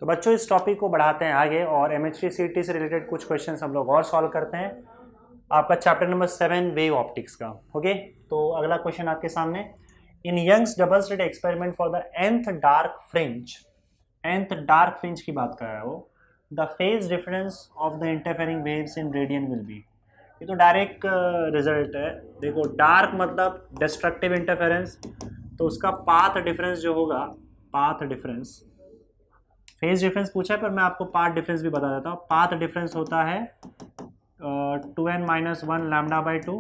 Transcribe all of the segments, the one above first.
तो बच्चों इस टॉपिक को बढ़ाते हैं आगे और MHT/CET से रिलेटेड कुछ क्वेश्चन हम लोग और सॉल्व करते हैं आपका चैप्टर नंबर 7 वेव ऑप्टिक्स का। ओके, तो अगला क्वेश्चन आपके सामने, in Young's double slit experiment for the nth dark fringe की बात कर रहा है वो, the phase difference of the interfering waves in radian will be. ये तो डायरेक्ट रिजल्ट है। देखो डार्क मतलब डिस्ट्रक्टिव इंटरफेरेंस, तो उसका पाथ डिफरेंस जो होगा, पाथ डिफरेंस, फेज डिफरेंस पूछा है पर मैं आपको पाथ डिफरेंस भी बता देता हूँ। पाथ डिफरेंस होता है 2n-1 लैम्डा बाई 2,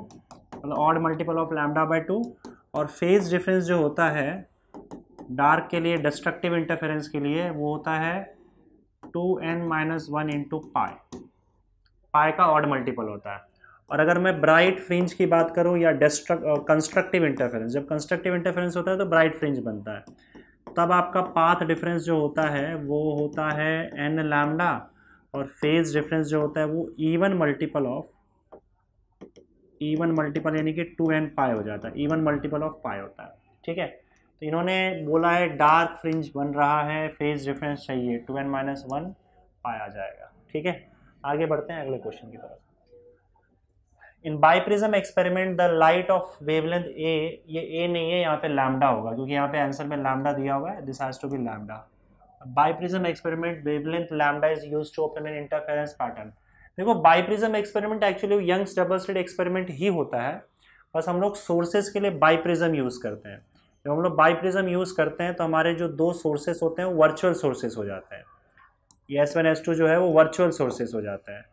मतलब odd multiple of lambda by 2, और फेज डिफरेंस जो होता है डार्क के लिए डिस्ट्रक्टिव इंटरफेरेंस के लिए वो होता है 2n-1 इंटू पाई। पाई का ऑड मल्टीपल होता है। और अगर मैं ब्राइट फ्रिंज की बात करूं या कंस्ट्रक्टिव इंटरफेरेंस, जब कंस्ट्रक्टिव इंटरफेरेंस होता है तो ब्राइट फ्रिंज बनता है, तब आपका पाथ डिफरेंस जो होता है वो होता है n लैम्डा, और फेज डिफरेंस जो होता है वो इवन मल्टीपल यानी कि 2n पाई हो जाता है, इवन मल्टीपल ऑफ पाई होता है। ठीक है, तो इन्होंने बोला है डार्क फ्रिंज बन रहा है, फेज डिफरेंस चाहिए 2n-1 पाई आ जाएगा। ठीक है, आगे बढ़ते हैं अगले क्वेश्चन की तरफ। In biprism experiment the light of wavelength A, ये ए नहीं है, यहाँ पे लैम्डा होगा क्योंकि यहाँ पे आंसर में लैम्डा दिया हुआ है, this has to be lambda. Biprism experiment wavelength lambda is used to open an interference pattern. देखो biprism experiment actually Young's double slit experiment ही होता है, बस हम लोग सोर्सेज के लिए बाइप्रिज्म यूज करते हैं। जब हम लोग बाइप्रिज्म यूज करते हैं तो हमारे जो दो सोर्सेज होते हैं वो वर्चुअल सोर्सेज हो जाते हैं, ये S1 S2 जो है वो वर्चुअल सोर्सेज हो जाते हैं,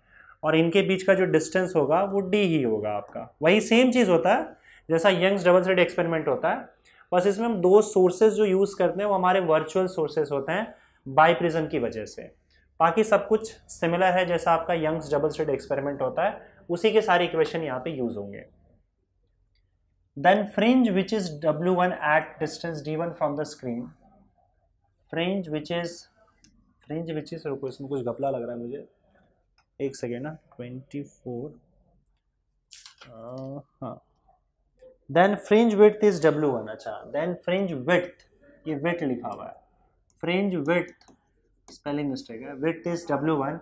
और इनके बीच का जो डिस्टेंस होगा वो d ही होगा आपका। वही सेम चीज़ होता है जैसा यंग्स डबल स्लिट एक्सपेरिमेंट होता है, बस इसमें हम दो सोर्सेज जो यूज़ करते हैं वो हमारे वर्चुअल सोर्सेज होते हैं बाइप्रिज्म की वजह से। बाकी सब कुछ सिमिलर है जैसा आपका यंग्स डबल स्लिट एक्सपेरिमेंट होता है, उसी के सारे इक्वेशन यहाँ पे यूज होंगे। Then fringe which is W1 at distance D1 from the screen, fringe which is रुको इसमें कुछ घपला लग रहा है मुझे, एक सेकेंड ना, 24, हाँ, then fringe width is W1। अच्छा, देन फ्रिंज विड्थ, ये विड्थ लिखा हुआ है, फ्रिंज विड्थ स्पेलिंग मिस्टेक है, width is W1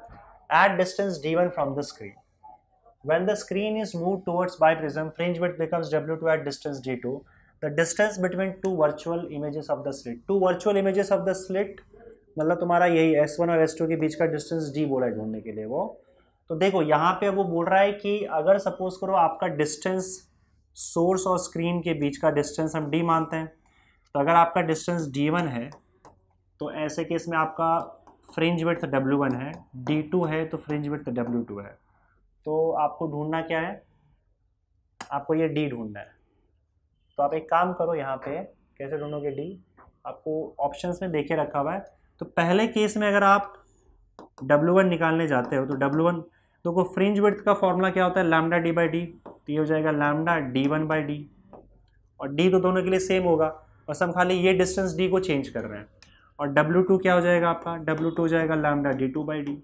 at distance D1 from the screen. When the screen is moved towards biprism, fringe width becomes W2 at distance D2. The distance between two virtual images of the slit. Two virtual images of the slit मतलब तुम्हारा यही S1 और S2 के बीच का distance D बोला है ढूंढने के लिए वो। तो देखो यहाँ पे वो बोल रहा है कि अगर सपोज करो आपका डिस्टेंस सोर्स और स्क्रीन के बीच का डिस्टेंस हम D मानते हैं, तो अगर आपका डिस्टेंस D1 है तो ऐसे केस में आपका फ्रिंज विड्थ W1 है, D2 है तो फ्रिंज विड्थ W2 है। तो आपको ढूंढना क्या है, आपको ये D ढूंढना है। तो आप एक काम करो, यहाँ पे कैसे ढूंढोगे D, आपको ऑप्शंस में देखे रखा हुआ है। तो पहले केस में अगर आप W1 निकालने जाते हो तो W1, तो फ्रिंज विड्थ का फॉर्मूला क्या होता है, लैम्डा D बाई डी, तो ये हो जाएगा लैम्डा D1 बाई डी, और D तो दोनों के लिए सेम होगा, बस हम खाली ये डिस्टेंस D को चेंज कर रहे हैं। और W2 क्या हो जाएगा आपका, W2 हो जाएगा लैम्डा D2 बाई डी।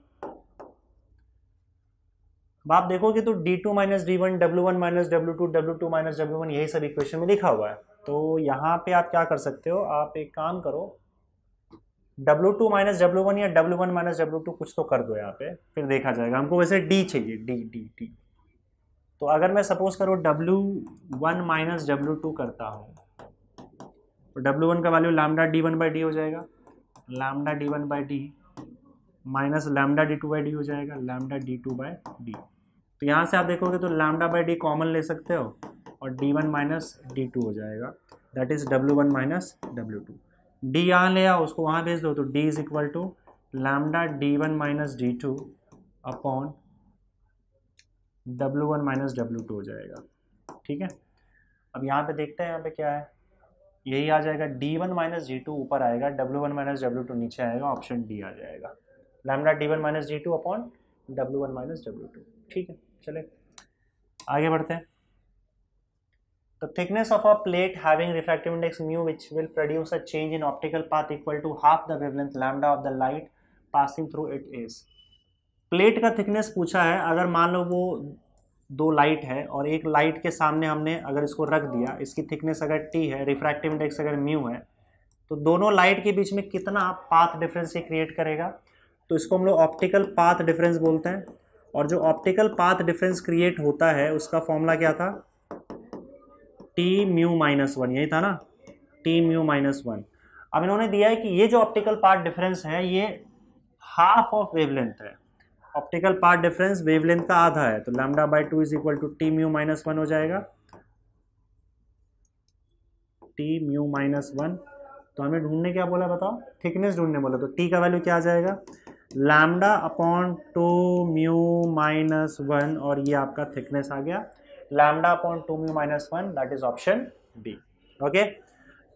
अब आप देखोगे तो D2 minus D1, W1 minus W2, W2 minus W1, यही सब इक्वेशन में लिखा हुआ है। तो यहाँ पे आप क्या कर सकते हो, आप एक काम करो, W2 माइनस W1 या W1 माइनस W2 कुछ तो कर दो यहाँ पे, फिर देखा जाएगा। हमको वैसे D चाहिए, D। तो अगर मैं सपोज करो W1 माइनस W2 करता हूँ तो W1 का value lambda D1 by D हो जाएगा, lambda D1 by D minus lambda D2 by D हो जाएगा, लैम्डा D2 बाई डी। तो यहाँ से आप देखोगे तो लैम्डा बाई डी कॉमन ले सकते हो और D1 माइनस D2 हो जाएगा, that is W1 minus W2। D यहाँ ले आओ, उसको वहाँ भेज दो, तो D is equal to lambda D1 minus D2 upon W1 minus W2 हो जाएगा। ठीक है, अब यहाँ पे देखते हैं यहाँ पे क्या है, यही आ जाएगा, D1 माइनस D2 ऊपर आएगा, W1 माइनस W2 नीचे आएगा, ऑप्शन D आ जाएगा, lambda D1 minus D2 upon W1 minus W2। ठीक है, चले आगे बढ़ते हैं। The thickness of a plate having refractive index mu which will produce a change in optical path equal to half the wavelength lambda of the light passing through it is। Plate का thickness पूछा है, अगर मान लो वो दो light है और एक लाइट के सामने हमने अगर इसको रख दिया, इसकी थिकनेस अगर T है, रिफ्रैक्टिव इंडेक्स अगर म्यू है, तो दोनों लाइट के बीच में कितना पाथ डिफरेंस ये क्रिएट करेगा, तो इसको हम लोग ऑप्टिकल पाथ डिफरेंस बोलते हैं। और जो ऑप्टिकल पाथ डिफरेंस क्रिएट होता है उसका फॉर्मूला क्या था, टी म्यू माइनस वन, यही था ना, टी म्यू माइनस वन। अब इन्होंने दिया है कि ये जो ऑप्टिकल पाथ डिफरेंस है ये हाफ ऑफ वेवलेंथ है, ऑप्टिकल पाथ डिफरेंस वेवलेंथ का आधा है, तो lambda by two is equal to t mu minus one हो जाएगा, टी म्यू माइनस वन। तो हमें ढूंढने क्या बोला बताओ, थिकनेस ढूंढने बोला, तो टी का वैल्यू क्या आ जाएगा, lambda upon two mu minus one, और ये आपका थिकनेस आ गया lambda upon two mu minus one, that is option B. Okay,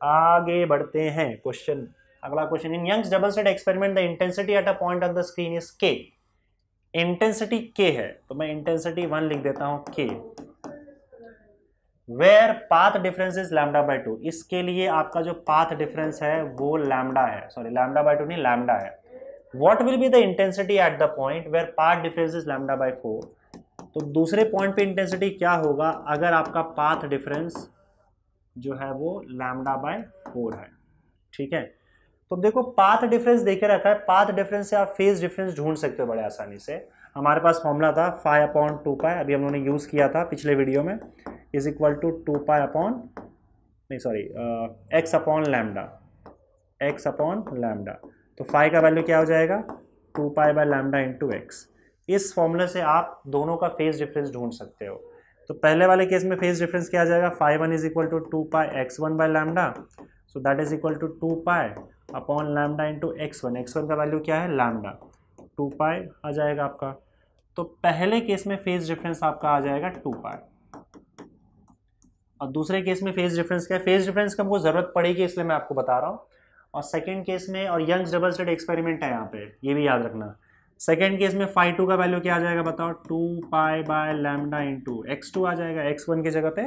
आगे बढ़ते हैं क्वेश्चन, अगला question, in Young's double slit experiment the intensity at a point on the screen is K. Intensity K है तो मैं intensity 1 लिख देता हूं K, where path difference is lambda by two, इसके लिए आपका जो पाथ डिफरेंस है वो लैम्डा है, सॉरी लैम्डा बाय टू नहीं लैम्डा है। What will be the intensity at the point where path difference is lambda by 4, तो दूसरे पॉइंट पे इंटेंसिटी क्या होगा अगर आपका पाथ डिफरेंस जो है वो लैम्डा बाय 4 है। ठीक है, तो देखो पाथ डिफरेंस देखे रखा है, पाथ डिफरेंस से आप फेज डिफरेंस ढूंढ सकते हो बड़े आसानी से। हमारे पास फॉर्मूला था फाई अपॉन टू पाई, अभी हम लोगों ने यूज़ किया था पिछले वीडियो में, is equal to two pi upon नहीं sorry x upon lambda, x upon lambda. तो फाई का वैल्यू क्या हो जाएगा, two pi by lambda into x. इस फॉर्मूले से आप दोनों का फेज डिफरेंस ढूंढ सकते हो। तो पहले वाले केस में फेज डिफरेंस क्या आ जाएगा, phi one is equal to two pi x one by lambda, so that is equal to two pi upon lambda into x one. X one का वैल्यू क्या है लैम्डा, टू पाई आ जाएगा आपका। तो पहले केस में फेज डिफरेंस आपका आ जाएगा टू पाई, और दूसरे केस में फेज डिफरेंस क्या है, फेज डिफरेंस का हमको जरूरत पड़ेगी इसलिए मैं आपको बता रहा हूँ। और सेकेंड केस में, और यंग्स डबल स्लिट एक्सपेरिमेंट है यहाँ पे, ये भी याद रखना। सेकेंड केस में फाई टू का वैल्यू क्या आ जाएगा बताओ, two pi by lambda into x two आ जाएगा, एक्स वन की जगह पे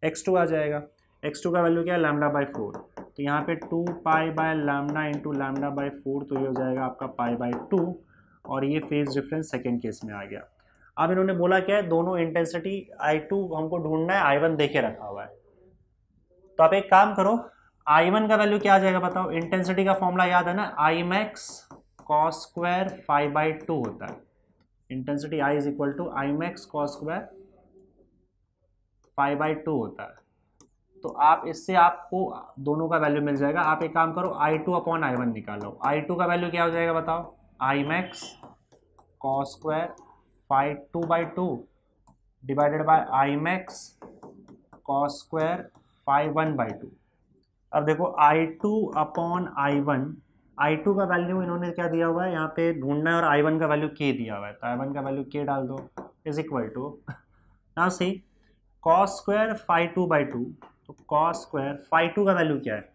एक्स टू आ जाएगा। एक्स टू का वैल्यू क्या है लैम्डा बाई फोर, तो यहाँ पे two pi by lambda into lambda by four, तो ये हो जाएगा आपका पाई बाई टू, और ये फेज डिफरेंस सेकेंड केस में आ गया। अब इन्होंने बोला क्या है, दोनों इंटेंसिटी I2 हमको ढूंढना है, I1 देके रखा हुआ है। तो आप एक काम करो, I1 का वैल्यू क्या आ जाएगा बताओ, इंटेंसिटी का फॉर्मूला याद है ना, I max cos square phi by two होता है। Intensity I is equal to I max cos square phi by two होता है। तो आप इससे आपको दोनों का वैल्यू मिल जाएगा। आप एक काम करो, I2 अपॉन I1 निकालो। I2 का वैल्यू क्या हो जाएगा बताओ, I max cos square phi two by two divided by I max cos square phi one by two. अब देखो I2 अपॉन I1, I2 का वैल्यू इन्होंने क्या दिया हुआ है यहाँ पे ढूंढना है, और I1 का वैल्यू K दिया हुआ है, तो I1 का वैल्यू K डाल दो, is equal to now see cos square phi two by two, तो कॉस स्क्वायर फाई टू का वैल्यू क्या है,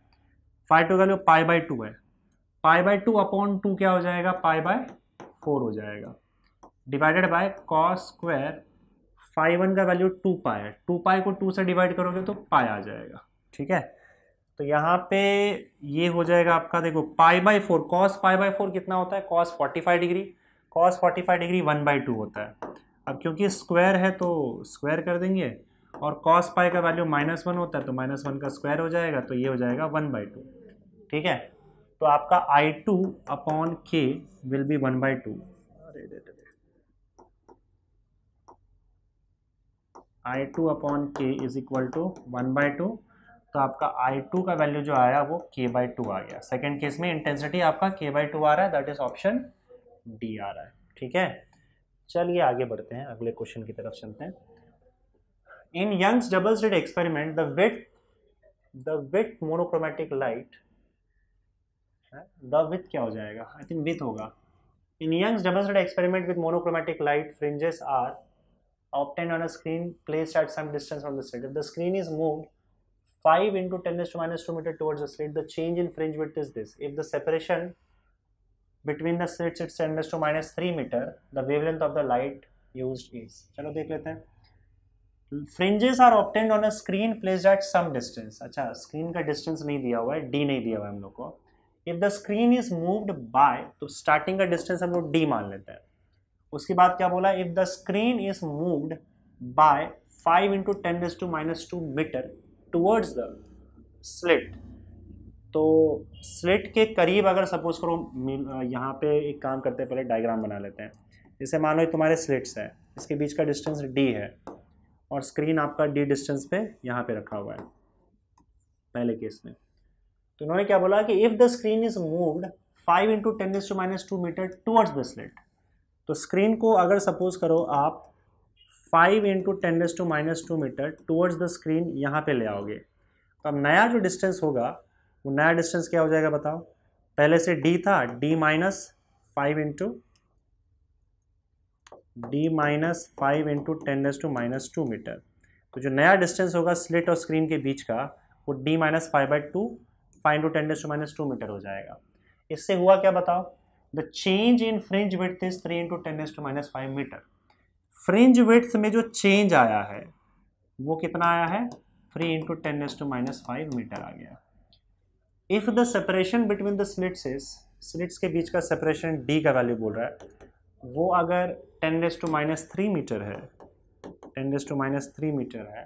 फाई टू का वैल्यू पाई बाई टू है, pi by two upon two क्या हो जाएगा, पाई बाय फोर हो जाएगा, divided by cos square phi one का वैल्यू टू पाई है, टू पाई को टू से डिवाइड करोगे तो पाई आ जाएगा। ठीक है, तो यहाँ पे ये हो जाएगा आपका, देखो pi by four, cos pi by four कितना होता है, cos 45 degree, cos 45 degree one by two होता है। अब क्योंकि स्क्वायर है तो स्क्वायर कर देंगे, और कॉस पाई का वैल्यू माइनस वन होता है तो माइनस वन का स्क्वायर हो जाएगा, तो ये हो जाएगा वन बाई टू। ठीक है, तो आपका I2 upon K will be one by two, I2 upon K is equal to one by two, तो आपका I2 का वैल्यू जो आया वो K बाई टू आ गया। सेकेंड केस में इंटेंसिटी आपका K बाई टू आ रहा है, दैट इज ऑप्शन डी आ रहा है। ठीक है, चलिए आगे बढ़ते हैं, अगले क्वेश्चन की तरफ चलते हैं। In Young's double slit experiment the with monochromatic light, the with क्या हो जाएगा, आई थिंक विथ होगा। In Young's double slit experiment with monochromatic light fringes are obtained on a screen placed at some distance from the slit. If the screen is moved 5 into 10 to minus 2 meter towards the slit, the change in fringe width is this. If the separation between the slits is 10 to minus 3 meter, the wavelength of the light used is. चलो देख लेते हैं। Fringes are obtained on a screen placed at some distance. अच्छा, screen का distance नहीं दिया हुआ है, d नहीं दिया हुआ है हम लोग को। If the screen is moved by, तो starting का distance हम लोग d मान लेते हैं। उसके बाद क्या बोला, if the screen is moved by 5 into 10 to minus 2 metre towards the slit, तो स्लिट के करीब अगर सपोज करो, यहाँ पे एक काम करते हैं, पहले डायग्राम बना लेते हैं। जैसे मान लो तुम्हारे स्लिट्स है, इसके बीच का डिस्टेंस d है और स्क्रीन आपका d डिस्टेंस पे यहाँ पे रखा हुआ है पहले केस में। तो उन्होंने क्या बोला कि if the screen is moved 5 into 10⁻² metre towards the slit, तो स्क्रीन को अगर सपोज करो आप 5 into 10⁻² metre towards the screen यहाँ पे ले आओगे, तो अब नया जो डिस्टेंस होगा वो नया डिस्टेंस क्या हो जाएगा बताओ। पहले से d था, d माइनस 5 इंटू 10⁻² मीटर। तो जो नया डिस्टेंस होगा स्लिट और स्क्रीन के बीच का वो d माइनस 5/2 5 इंटू 10⁻² मीटर हो जाएगा। इससे हुआ क्या बताओ, the change in fringe width is 3 into 10⁻5 metre. Fringe width में जो चेंज आया है वो कितना आया है, 3 इंटू 10⁻5 मीटर आ गया। If the separation between the slits is, slits के बीच का सेपरेशन d का वैल्यू बोल रहा है, वो अगर 10⁻³ मीटर है, 10⁻³ मीटर है,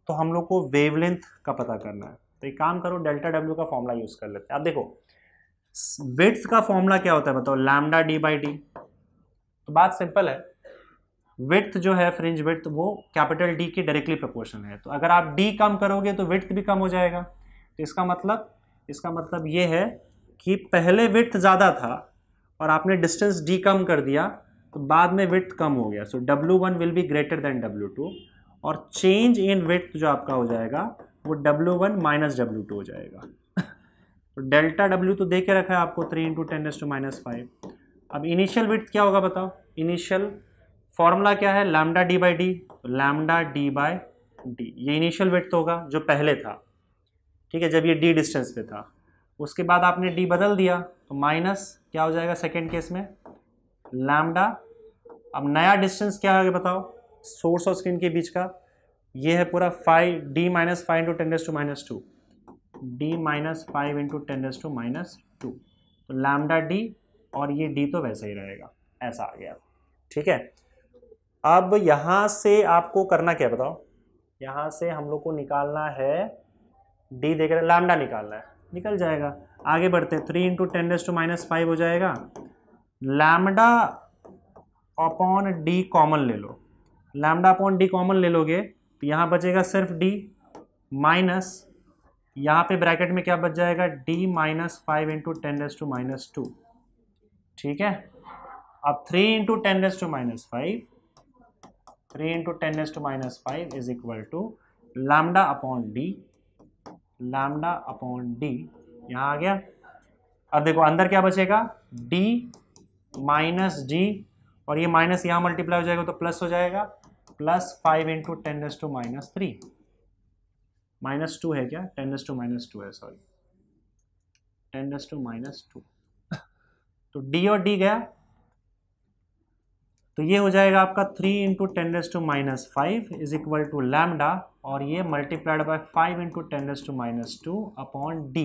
तो हम लोग को वेवलेंथ का पता करना है। तो एक काम करो, डेल्टा डब्ल्यू का फॉर्मूला यूज कर लेते हैं। अब देखो विड्थ का फॉर्मूला क्या होता है बताओ, लैम्डा d/d। तो बात सिंपल है, विड्थ जो है फ्रिंज विड्थ वो कैपिटल D की डायरेक्टली प्रोपोर्शन है। तो अगर आप d कम करोगे तो विड्थ भी कम हो जाएगा। तो इसका मतलब ये है कि पहले विड्थ ज़्यादा था और आपने डिस्टेंस d कम कर दिया तो बाद में विड्थ कम हो गया। सो W1 will be greater than W2 और चेंज इन विड्थ जो आपका हो जाएगा वो W1 माइनस W2 हो जाएगा। तो डेल्टा W तो दे के रखा है आपको 3 इंटू 10⁻5। अब इनिशियल विड्थ क्या होगा बताओ, इनिशियल फॉर्मूला क्या है, लैम्डा d/d। लैम्डा d/d ये इनिशियल विड्थ होगा जो पहले था, ठीक है, जब ये d डिस्टेंस पे था। उसके बाद आपने d बदल दिया तो माइनस क्या हो जाएगा सेकेंड केस में, लैम्डा। अब नया डिस्टेंस क्या है बताओ, सोर्स और स्क्रीन के बीच का, ये है पूरा 5 minus 5 into 10⁻², d minus 5 into 10⁻²। तो लैम्डा d और ये d तो वैसे ही रहेगा, ऐसा आ गया, ठीक है। अब यहाँ से आपको करना क्या बताओ, यहाँ से हम लोग को निकालना है d देख रहे, लैम्डा निकालना है, निकल जाएगा। आगे बढ़ते हैं, 3 इंटू 10⁻5 हो जाएगा, लैम्डा अपॉन d कॉमन ले लो। लैम्डा अपॉन d कॉमन ले लोगे तो यहाँ बचेगा सिर्फ d माइनस, यहाँ पे ब्रैकेट में क्या बच जाएगा, d माइनस 5 इंटू 10⁻², ठीक है। अब 3 into 10⁻5 is equal to lambda upon d, यहाँ आ गया। अब देखो अंदर क्या बचेगा, d माइनस d और ये माइनस यहाँ मल्टीप्लाई हो जाएगा तो प्लस हो जाएगा, प्लस 5 इंटू 10⁻3 -2 है क्या, 10⁻2 है, सॉरी 10⁻2। तो d और d गया तो ये हो जाएगा आपका 3 into 10⁻5 is equal to lambda और ये multiplied by 5 into 10⁻2 upon d।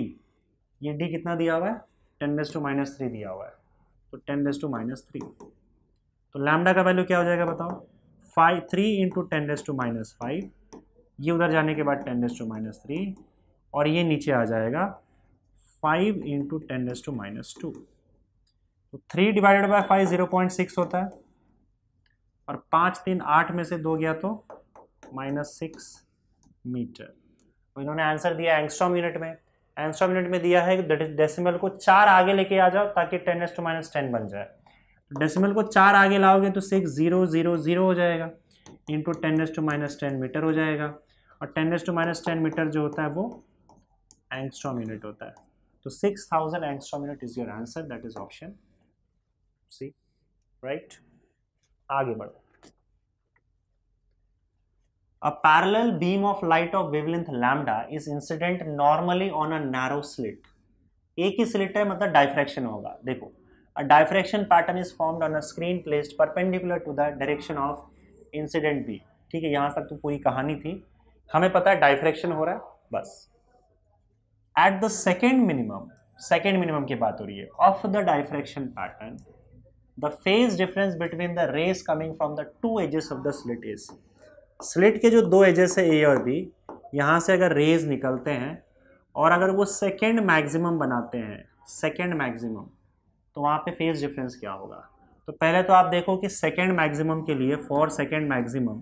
ये d कितना दिया हुआ है, 10⁻3 दिया हुआ है, तो 10⁻3। तो लैम्डा का वैल्यू क्या हो जाएगा बताओ, 3 इंटू 10⁻5, ये उधर जाने के बाद 10⁻3 और ये नीचे आ जाएगा 5 इंटू 10⁻2। तो 3 डिवाइडेड बाय 5 0.6 होता है और 5 3 8 में से 2 गया तो -6 मीटर। तो इन्होंने आंसर दिया एंगस्ट्रॉम यूनिट में। एंगस्ट्रॉम यूनिट में दिया है डेसिमल को 4 आगे लेके आ जाओ ताकि 10⁻10 बन जाए। डेसिमल को 4 आगे लाओगे तो 6000 हो जाएगा इंटू 10⁻10 मीटर हो जाएगा और 10⁻10 मीटर जो होता है वो एंगस्ट्रॉम यूनिट होता है। तो 6000 angstrom unit is your answer, that is option C, right. आगे बढ़ो। A parallel beam of light of wavelength lambda is incident normally on a narrow slit. एक ही स्लिट है मतलब डाइफ्रैक्शन होगा। देखो, a diffraction pattern is formed on a screen placed perpendicular to the direction of incident beam. ठीक है, यहाँ तक तो पूरी कहानी थी, हमें पता है डाइफ्रैक्शन हो रहा है बस। At the second minimum की बात हो रही है, of the diffraction pattern, the phase difference between the rays coming from the two edges of the slit is, slit के जो 2 एजेस है ए और बी, यहाँ से अगर रेज निकलते हैं और अगर वो सेकेंड मैक्सिमम बनाते हैं, सेकेंड मैक्सिमम, तो वहाँ पे फेज डिफरेंस क्या होगा। तो पहले तो आप देखो कि सेकेंड मैक्सिमम के लिए, for second maximum,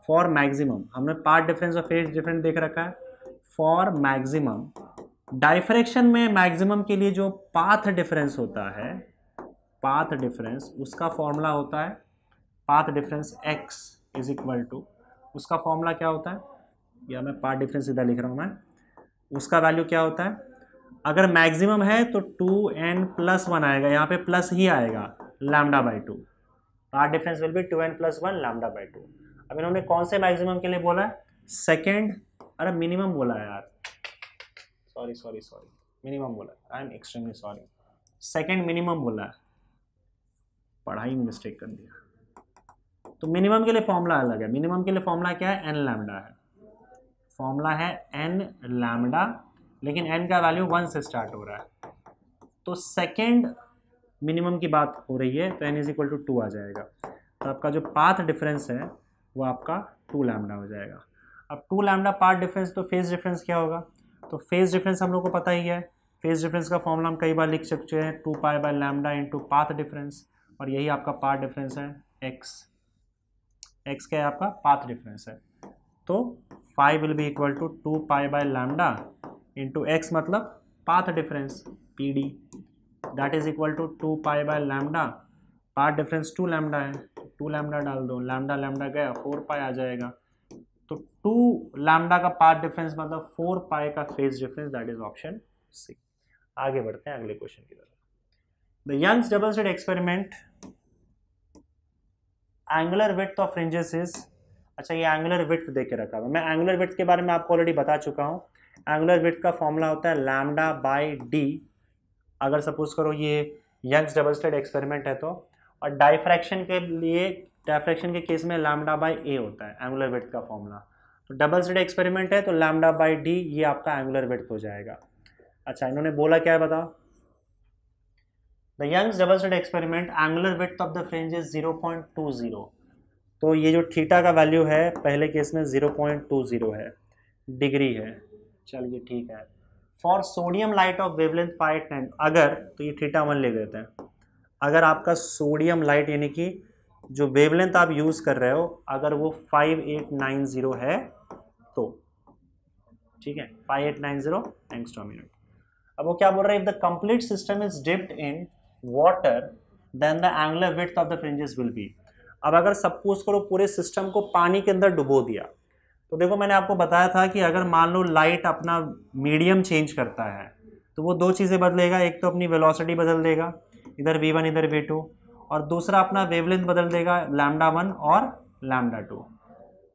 for maximum हमने पाथ डिफरेंस और फेज डिफरेंस देख रखा है। फॉर मैक्सिमम, डाइफ्रैक्शन में मैक्सिमम के लिए जो पाथ डिफरेंस होता है, पाथ डिफरेंस, उसका फॉर्मूला होता है path difference x is equal to, उसका फॉर्मूला क्या होता है, या मैं पाथ डिफरेंस इधर लिख रहा हूँ मैं, उसका वैल्यू क्या होता है, अगर मैक्सिमम है तो 2n+1 आएगा, यहाँ पे प्लस ही आएगा, λ/2, path difference will be 2n+1 λ/2। अब इन्होंने कौन से मैक्सिमम के लिए बोला है, सेकेंड, अरे मिनिमम बोला है यार, सॉरी मिनिमम बोला है, I am extremely sorry, second minimum बोला है, पढ़ाई में मिस्टेक कर दिया। तो मिनिमम के लिए फॉर्मूला अलग है, मिनिमम के लिए फॉर्मूला क्या है, n लैम्डा है, फॉर्मूला है n लैम्डा, लेकिन n का वैल्यू 1 से स्टार्ट हो रहा है, तो सेकेंड मिनिमम की बात हो रही है, तो n इज इक्वल टू 2 आ जाएगा। तो आपका जो पाथ डिफरेंस है वो आपका 2 लैम्डा हो जाएगा। अब 2 लैम्डा पाथ डिफरेंस, तो फेज डिफरेंस क्या होगा, तो फेज डिफरेंस हम लोग को पता ही है, फेज डिफरेंस का फॉर्मूला हम कई बार लिख सकते हैं, 2π/λ इंटू पाथ डिफरेंस, और यही आपका पाथ डिफरेंस है x क्या है आपका पाथ डिफरेंस है। तो phi will be equal to 2π/λ into x मतलब path difference PD, that is equal to 2π/λ, path difference 2 lambda है, 2 लैम्डा डाल दो, लैम्डा गया 4π आ जाएगा, तो 2 लैम्डा का पाथ डिफरेंस मतलब 4π का phase difference, that is option C. आगे बढ़ते हैं अगले क्वेश्चन की तरफ। The Young's double slit experiment, angular width of fringes is, अच्छा ये एंगुलर विड्थ दे के रखा हुआ, मैं एंगुलर विड्थ के बारे में आपको ऑलरेडी बता चुका हूँ। एंगुलर विड्थ का फॉर्मूला होता है λ/d, अगर सपोज करो ये यंग्स डबल स्लिट एक्सपेरिमेंट है तो, और डाइफ्रैक्शन के लिए, डाइफ्रैक्शन के केस में λ/a होता है एंगुलर विड्थ का फॉर्मूला। तो डबल स्लिट एक्सपेरिमेंट है तो λ/d ये आपका एंगुलर विड्थ हो जाएगा। अच्छा इन्होंने बोला क्या है बताओ, the Young's double slit experiment angular width of the fringe is 0.20, तो ये जो थीटा का वैल्यू है पहले केस में 0.20 है, डिग्री है, चलिए ठीक है। For sodium light of wavelength 510, अगर, तो ये थीटा 1 ले लेते हैं, अगर आपका सोडियम लाइट यानी कि जो वेवलेंथ आप यूज कर रहे हो अगर वो 5890 है तो, ठीक है 5890 एंगस्ट्रॉम यूनिट। अब वो क्या बोल रहा है, if the complete system is dipped in water then the angular width of the fringes will be. अब अगर सपोज करो पूरे सिस्टम को पानी के अंदर डुबो दिया, तो देखो मैंने आपको बताया था कि अगर मान लो लाइट अपना मीडियम चेंज करता है तो वो दो चीज़ें बदलेगा, एक तो अपनी वेलोसिटी बदल देगा, इधर v1 इधर v2, और दूसरा अपना वेवलेंथ बदल देगा λ1 और λ2।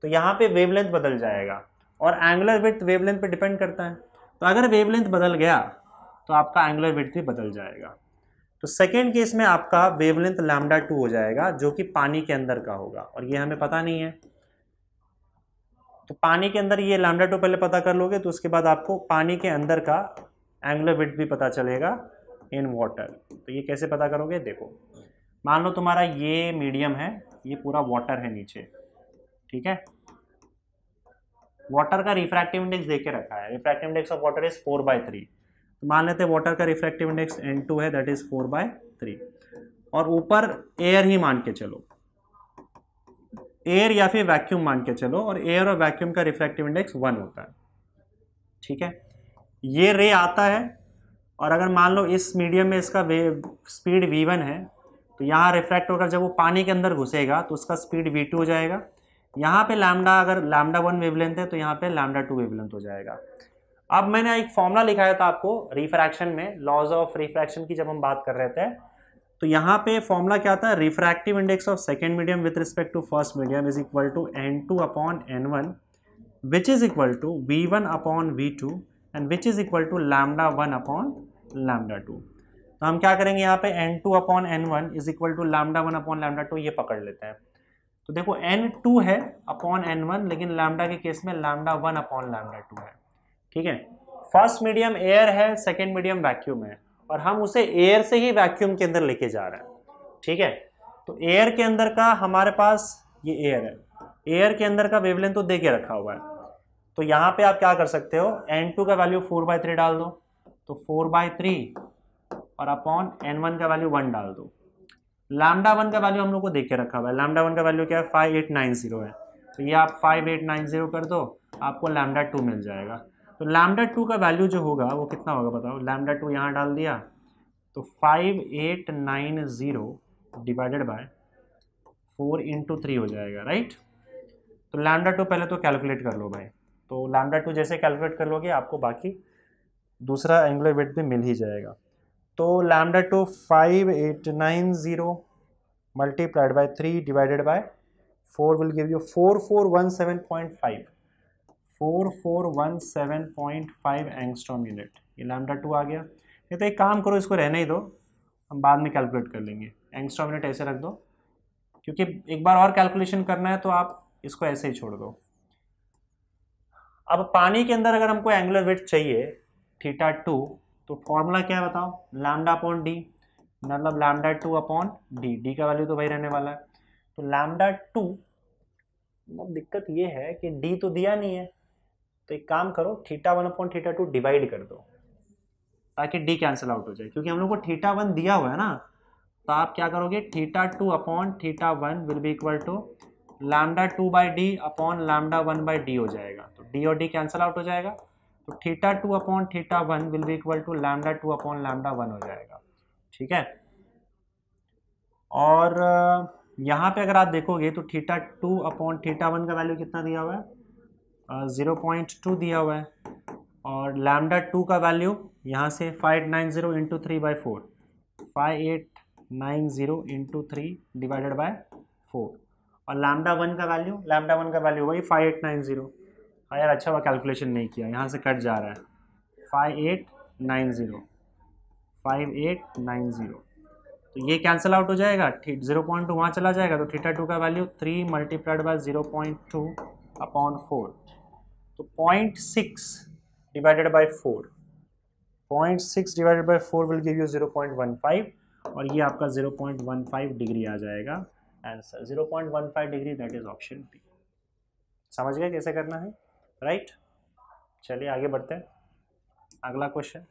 तो यहाँ पे वेवलेंथ बदल जाएगा और एंगुलर विड्थ वेवलेंथ पे डिपेंड करता है, तो अगर वेवलेंथ बदल गया तो आपका एंगुलर विड्थ भी बदल जाएगा। तो सेकेंड केस में आपका वेवलेंथ λ2 हो जाएगा जो कि पानी के अंदर का होगा, और ये हमें पता नहीं है, तो पानी के अंदर ये λ2 पहले पता कर लोगे तो उसके बाद आपको पानी के अंदर का एंगुलर विड्थ भी पता चलेगा इन वाटर। तो ये कैसे पता करोगे, देखो मान लो तुम्हारा ये मीडियम है, ये पूरा वाटर है नीचे, ठीक है, वाटर का रिफ्रैक्टिव इंडेक्स देके रखा है, refractive index of water is 4/3, तो मान लेते हैं वाटर का रिफ्रैक्टिव इंडेक्स N2 है, दैट इज 4/3, और ऊपर एयर ही मान के चलो, एयर या फिर वैक्यूम मान के चलो, और एयर और वैक्यूम का रिफ्रैक्टिव इंडेक्स 1 होता है, ठीक है। ये रे आता है और अगर मान लो इस मीडियम में इसका स्पीड v1 है, तो यहाँ रिफ्रैक्ट होकर जब वो पानी के अंदर घुसेगा तो उसका स्पीड v2 हो जाएगा। यहाँ पे लैम्डा, अगर λ1 वेवलेंथ है तो यहाँ पे λ2 वेवलेंथ हो जाएगा। अब मैंने एक फॉर्मूला लिखाया था आपको रिफ्रैक्शन में, लॉज ऑफ रिफ्रैक्शन की जब हम बात कर रहे थे, तो यहाँ पे फॉर्मूला क्या था, refractive index of second medium with respect to first medium is equal to N2/N1 which is equal to V1/V2 and which is equal to λ1/λ2। तो हम क्या करेंगे, यहाँ पे N2/N1 इज इक्वल टू λ1/λ2 ये पकड़ लेते हैं। तो देखो N2 है अपॉन N1, लेकिन लैम्डा के केस में λ1/λ2 है, ठीक है। फर्स्ट मीडियम एयर है, सेकेंड मीडियम वैक्यूम है, और हम उसे एयर से ही वैक्यूम के अंदर लेके जा रहे हैं, ठीक है। तो एयर के अंदर का हमारे पास ये एयर है, एयर के अंदर का वेवलेंथ तो दे के रखा हुआ है, तो यहाँ पे आप क्या कर सकते हो, n2 का वैल्यू 4/3 डाल दो, तो 4/3 और अपॉन n1 का वैल्यू 1 डाल दो। लैम्डा 1 का वैल्यू हम लोग को देख के रखा हुआ है, लैम्डा 1 का वैल्यू क्या है 5890 है, तो ये आप 5890 कर दो, आपको लैम्डा 2 मिल जाएगा। तो लैम्डा 2 का वैल्यू जो होगा वो कितना होगा बताओ, लैम्डा 2 यहाँ डाल दिया तो 5890 डिवाइडेड बाय 4 इंटू 3 हो जाएगा, राइट। तो लैम्डा 2 पहले तो कैलकुलेट कर लो भाई, तो लैम्डा 2 जैसे कैलकुलेट कर लोगे आपको बाकी दूसरा एंगुलर वेट भी मिल ही जाएगा। तो lambda 2 5890 multiplied by 3 divided by 4 will give you 4417.5 4417.5 angstrom unit. ये लैम्डा 2 आ गया। ये तो एक काम करो, इसको रहने ही दो, हम बाद में कैलकुलेट कर लेंगे। एंगस्ट्रॉम यूनिट ऐसे रख दो, क्योंकि एक बार और कैलकुलेशन करना है तो आप इसको ऐसे ही छोड़ दो। अब पानी के अंदर अगर हमको एंगुलर वेट चाहिए θ2, तो फॉर्मूला क्या है बताओ, लैम्डा अपॉन डी, मतलब लैम्डा 2 अपॉन डी, डी का वैल्यू तो वही रहने वाला है। तो लैम्डा 2, अब दिक्कत ये है कि डी तो दिया नहीं है, तो एक काम करो θ1 अपॉन θ2 डिवाइड कर दो, ताकि डी कैंसिल आउट हो जाए, क्योंकि हम लोग को θ1 दिया हुआ है ना। तो आप क्या करोगे, θ2 upon θ1 will be equal to lambda 2 by D upon lambda 1 by D हो जाएगा, तो डी और डी कैंसिल आउट हो जाएगा। तो θ2 upon θ1 will be equal to lambda 2 upon lambda 1 हो जाएगा, ठीक है। और यहाँ पे अगर आप देखोगे तो θ2 अपॉन θ1 का वैल्यू कितना दिया हुआ है, 0.2 दिया हुआ है, और लैम्डा 2 का वैल्यू यहाँ से 5890 इंटू 3/4, 5890 इंटू 3 डिवाइडेड बाय 4, और लैम्डा 1 का वैल्यू, लैम्डा 1 का वैल्यू वही 5890। हाँ यार अच्छा हुआ कैलकुलेशन नहीं किया, यहाँ से कट जा रहा है 5890, 5890, तो ये कैंसिल आउट हो जाएगा, 0.2 वहाँ चला जाएगा, तो θ2 का वैल्यू 3 मल्टीप्लाइड बाय 0.2 अपॉन 4, तो 0.6 divided by 4, 0.6 divided by 4 will give you 0.15, और ये आपका 0.15 डिग्री आ जाएगा answer, 0.15 degree, that is option B. समझ गए कैसे करना है, राइट। चलिए आगे बढ़ते हैं, अगला क्वेश्चन।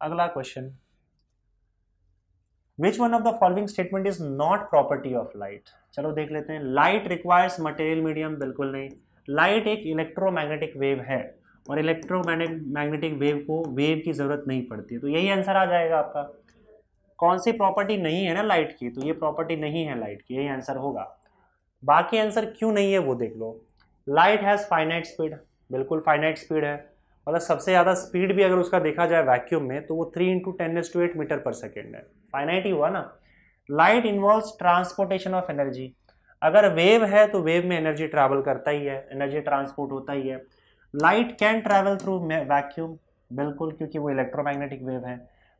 अगला question, which one of the following statement is not property of light. चलो देख लेते हैं। लाइट रिक्वायर्स मटेरियल मीडियम, बिल्कुल नहीं। लाइट एक इलेक्ट्रोमैग्नेटिक वेव है, और इलेक्ट्रोमैग्नेटिक वेव को वेव की जरूरत नहीं पड़ती है, तो यही आंसर आ जाएगा आपका। कौन सी प्रॉपर्टी नहीं है ना लाइट की, तो ये प्रॉपर्टी नहीं है लाइट की, यही आंसर होगा। बाकी आंसर क्यों नहीं है वो देख लो। लाइट हैज़ फाइनाइट स्पीड, बिल्कुल फाइनाइट स्पीड है, मतलब सबसे ज़्यादा स्पीड भी अगर उसका देखा जाए वैक्यूम में तो वो 3 × 10⁸ मीटर पर सेकेंड है, फाइनाइट ही हुआ ना। Light involves transportation of energy, अगर वेव है तो वेव में एनर्जी ट्रैवल करता ही है, एनर्जी ट्रांसपोर्ट होता ही है। Light can travel through vacuum, बिल्कुल, क्योंकि वो इलेक्ट्रोमैग्नेटिक वेव है।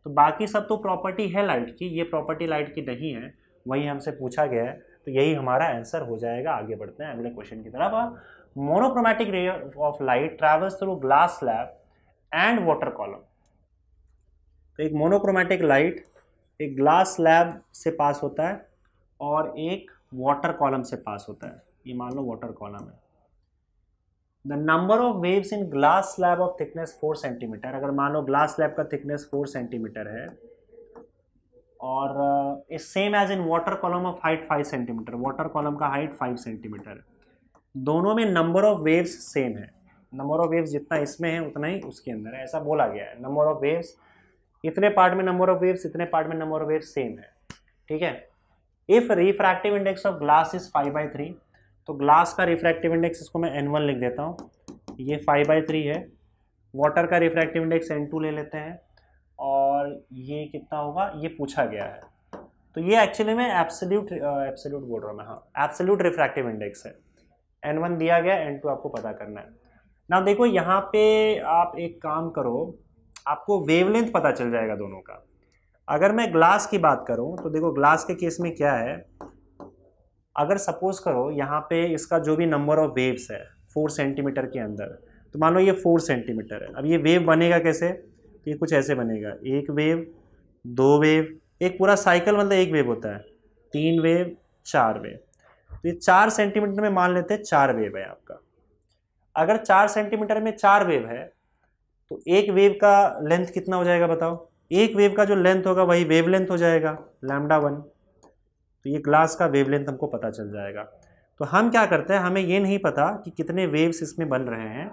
तो बाकी सब तो प्रॉपर्टी है लाइट की, ये प्रॉपर्टी लाइट की नहीं है, वही हमसे पूछा गया है, तो यही हमारा आंसर हो जाएगा। आगे बढ़ते हैं अगले क्वेश्चन की तरफ। Monochromatic ray of light travels through glass slab and water column. तो एक मोनोक्रोमैटिक लाइट एक ग्लास स्लैब से पास होता है और एक वाटर कॉलम से पास होता है, ये मान लो वाटर कॉलम है। The number of waves in glass slab of thickness 4 centimetre, अगर मान लो ग्लास स्लैब का थिकनेस 4 सेंटीमीटर है और is same as in water column of height 5 centimetre, water column का हाइट 5 सेंटीमीटर है, दोनों में नंबर ऑफ वेव्स सेम है। नंबर ऑफ वेव्स जितना इसमें है उतना ही उसके अंदर है, ऐसा बोला गया है। नंबर ऑफ वेव्स इतने पार्ट में नंबर ऑफ वेव्स, इतने पार्ट में नंबर ऑफ वेव्स सेम है, ठीक है। If refractive index of glass is 5/3, तो ग्लास का रिफ्रैक्टिव इंडेक्स, इसको मैं n1 लिख देता हूँ, ये 5/3 है। वाटर का रिफ्रैक्टिव इंडेक्स n2 ले लेते हैं, और ये कितना होगा ये पूछा गया है, तो ये एक्चुअली में एब्सोल्यूट बोल रहा हूँ मैं, हाँ एब्सोल्यूट रिफ्रैक्टिव इंडेक्स है। n1 दिया गया, n2 आपको पता करना है ना। देखो यहाँ पे आप एक काम करो, आपको वेवलेंथ पता चल जाएगा दोनों का। अगर मैं ग्लास की बात करूँ तो देखो ग्लास के केस में क्या है, अगर सपोज करो यहाँ पे इसका जो भी नंबर ऑफ वेव्स है 4 सेंटीमीटर के अंदर, तो मान लो ये 4 सेंटीमीटर है। अब ये वेव बनेगा कैसे, तो ये कुछ ऐसे बनेगा, एक वेव, दो वेव, एक पूरा साइकिल मतलब एक वेव होता है, 3 वेव, 4 वेव, तो ये 4 सेंटीमीटर में मान लेते हैं 4 वेव है आपका। अगर 4 सेंटीमीटर में 4 वेव है तो एक वेव का लेंथ कितना हो जाएगा बताओ? एक वेव का जो लेंथ होगा वही वेव लेंथ हो जाएगा λ1। तो ये ग्लास का वेव लेंथ हमको पता चल जाएगा। तो हम क्या करते हैं, हमें ये नहीं पता कि कितने वेव्स इसमें बन रहे हैं,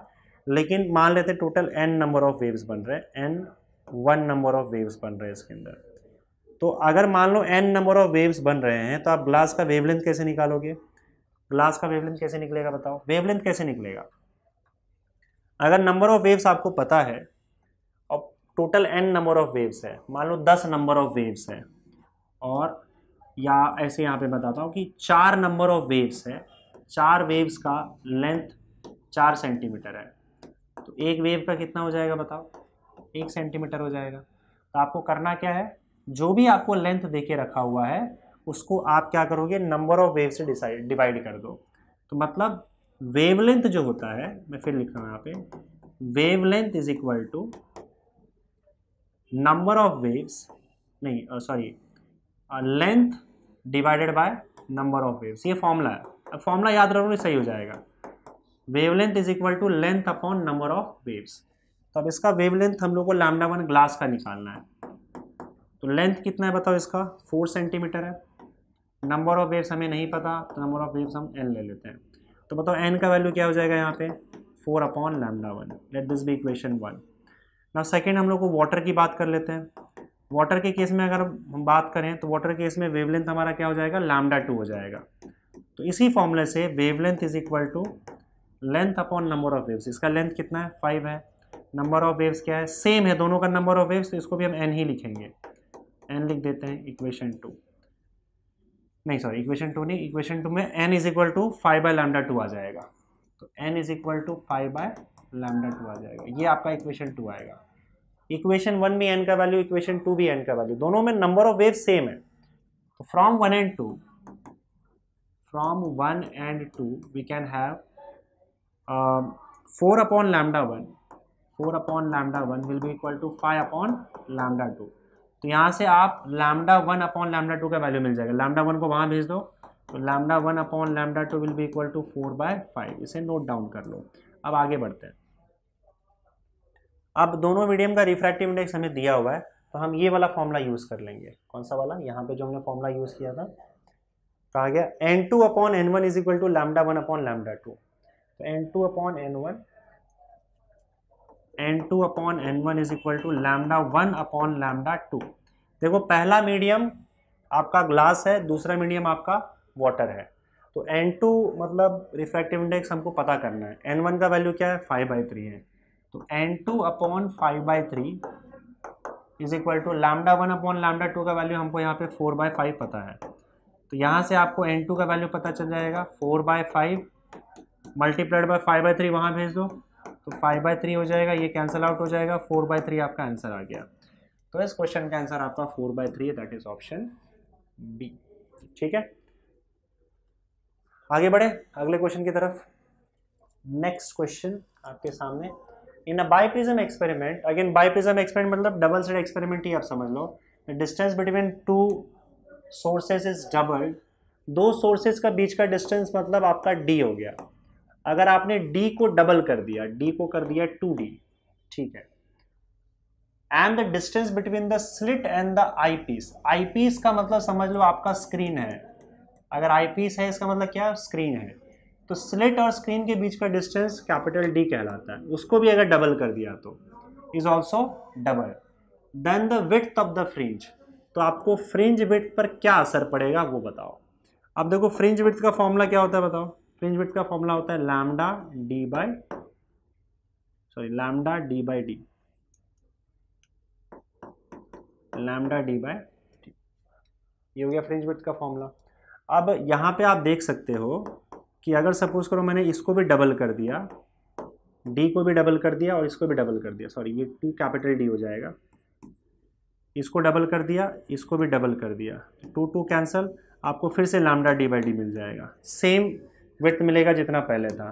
लेकिन मान लेते हैं total n number of waves बन रहे हैं, n1 नंबर ऑफ वेव्स बन रहे हैं इसके अंदर। तो अगर मान लो n नंबर ऑफ वेव्स बन रहे हैं तो आप ग्लास का वेवलेंथ कैसे निकालोगे? ग्लास का वेवलेंथ कैसे निकलेगा बताओ? वेवलेंथ कैसे निकलेगा? अगर नंबर ऑफ वेव्स आपको पता है और total n number of waves है, मान लो 10 नंबर ऑफ वेव्स है, और या ऐसे यहाँ पे बताता हूँ कि 4 नंबर ऑफ वेव्स है, 4 वेव्स का लेंथ 4 सेंटीमीटर है, तो एक वेव का कितना हो जाएगा बताओ? 1 सेंटीमीटर हो जाएगा। तो आपको करना क्या है, जो भी आपको लेंथ देके रखा हुआ है उसको आप क्या करोगे, नंबर ऑफ वेव से डिवाइड कर दो। तो मतलब वेवलेंथ जो होता है, मैं फिर लिख रहा हूँ यहाँ पे, wavelength is equal to number of waves, नहीं sorry, length divided by number of waves. ये फॉर्मूला है, अब फॉर्मूला याद रखोगे सही हो जाएगा। Wavelength is equal to length upon number of waves. तो अब इसका वेवलेंथ हम लोग को λ1 ग्लास का निकालना है। तो लेंथ कितना है बताओ इसका? 4 सेंटीमीटर है। नंबर ऑफ वेव्स हमें नहीं पता, तो नंबर ऑफ वेव्स हम n ले लेते हैं। तो बताओ n का वैल्यू क्या हो जाएगा यहाँ पे? 4 upon λ1। Let this be equation 1। Now second हम लोग को वाटर की बात कर लेते हैं। वाटर के केस में अगर हम बात करें तो वाटर के केस में वेवलेंथ हमारा क्या हो जाएगा? λ2 हो जाएगा। तो इसी फॉर्मूले से wavelength is equal to length upon number of waves. इसका लेंथ कितना है? 5 है। नंबर ऑफ वेव्स क्या है? सेम है दोनों का नंबर ऑफ वेव्स, तो इसको भी हम n ही लिखेंगे, n लिख देते हैं। इक्वेशन 2 नहीं सॉरी, इक्वेशन 2 नहीं, इक्वेशन 2 में n इज इक्वल टू 5/λ2 आ जाएगा। तो n इज इक्वल टू 5/λ2 आ जाएगा, ये आपका इक्वेशन 2 आएगा। इक्वेशन 1 में n का वैल्यू, इक्वेशन 2 भी n का वैल्यू, दोनों में नंबर ऑफ वेव्स सेम है। तो from 1 and 2 we can have 4 upon λ1 will be equal to 5 upon λ2। तो यहाँ से आप λ1 अपॉन λ2 का वैल्यू मिल जाएगा। λ1 को वहाँ भेज दो, तो λ1 upon λ2 will be equal to 4/5। इसे नोट डाउन कर लो। अब आगे बढ़ते हैं। अब दोनों मीडियम का रिफ्रैक्टिव इंडेक्स हमें दिया हुआ है, तो हम ये वाला फॉर्मूला यूज़ कर लेंगे। कौन सा वाला? यहाँ पे जो हमने फॉर्मूला यूज़ किया था, कहा गया n2 upon n1 is equal to λ1 upon λ2। तो n2 upon n1 is equal to λ1 upon λ2। देखो पहला मीडियम आपका ग्लास है, दूसरा मीडियम आपका वाटर है। तो n2 मतलब रिफ्रैक्टिव इंडेक्स हमको पता करना है। n1 का वैल्यू क्या है? 5/3 है। तो n2 upon 5/3 is equal to λ1 upon λ2 का वैल्यू हमको यहाँ पे 4/5 पता है। तो यहाँ से आपको n2 का वैल्यू पता चल जाएगा, 4/5 मल्टीप्लाइड बाय 5/3 वहाँ भेज दो, तो 5/3 हो जाएगा, ये कैंसिल आउट हो जाएगा, 4/3 आपका आंसर आ गया। तो इस क्वेश्चन का आंसर आपका 4/3 है, दैट इज ऑप्शन बी। ठीक है, आगे बढ़े अगले क्वेश्चन की तरफ। नेक्स्ट क्वेश्चन आपके सामने, in a biprism experiment, again biprism experiment मतलब डबल स्लिट एक्सपेरिमेंट ही आप समझ लो। The distance between two sources is doubled. दो सोर्सेज का बीच का डिस्टेंस मतलब आपका d हो गया। अगर आपने d को डबल कर दिया, d को कर दिया 2d, ठीक है, and the distance between the slit and the eyepiece. Eyepiece का मतलब समझ लो आपका स्क्रीन है। अगर आई पीस है इसका मतलब क्या? स्क्रीन है। तो स्लिट और स्क्रीन के बीच का डिस्टेंस कैपिटल D कहलाता है। उसको भी अगर डबल कर दिया तो is also double. Then the width of the fringe. तो आपको फ्रिंज विड्थ पर क्या असर पड़ेगा वो बताओ। अब देखो फ्रिंज विड्थ का फॉर्मूला क्या होता है बताओ। फ्रिंज विड्थ का फॉर्मूला होता है lambda D by D, lambda D by D, ये हो गया फ्रिंज विड्थ का फॉर्मूला। अब यहाँ पे आप देख सकते हो कि अगर सपोज करो मैंने इसको भी डबल कर दिया, डी को भी डबल कर दिया और इसको भी डबल कर दिया, सॉरी ये 2 कैपिटल डी हो जाएगा, इसको डबल कर दिया, इसको भी डबल कर दिया, 2 कैंसल, आपको फिर से लैम्डा डी बाई डी मिल जाएगा, सेम विड्थ मिलेगा जितना पहले था।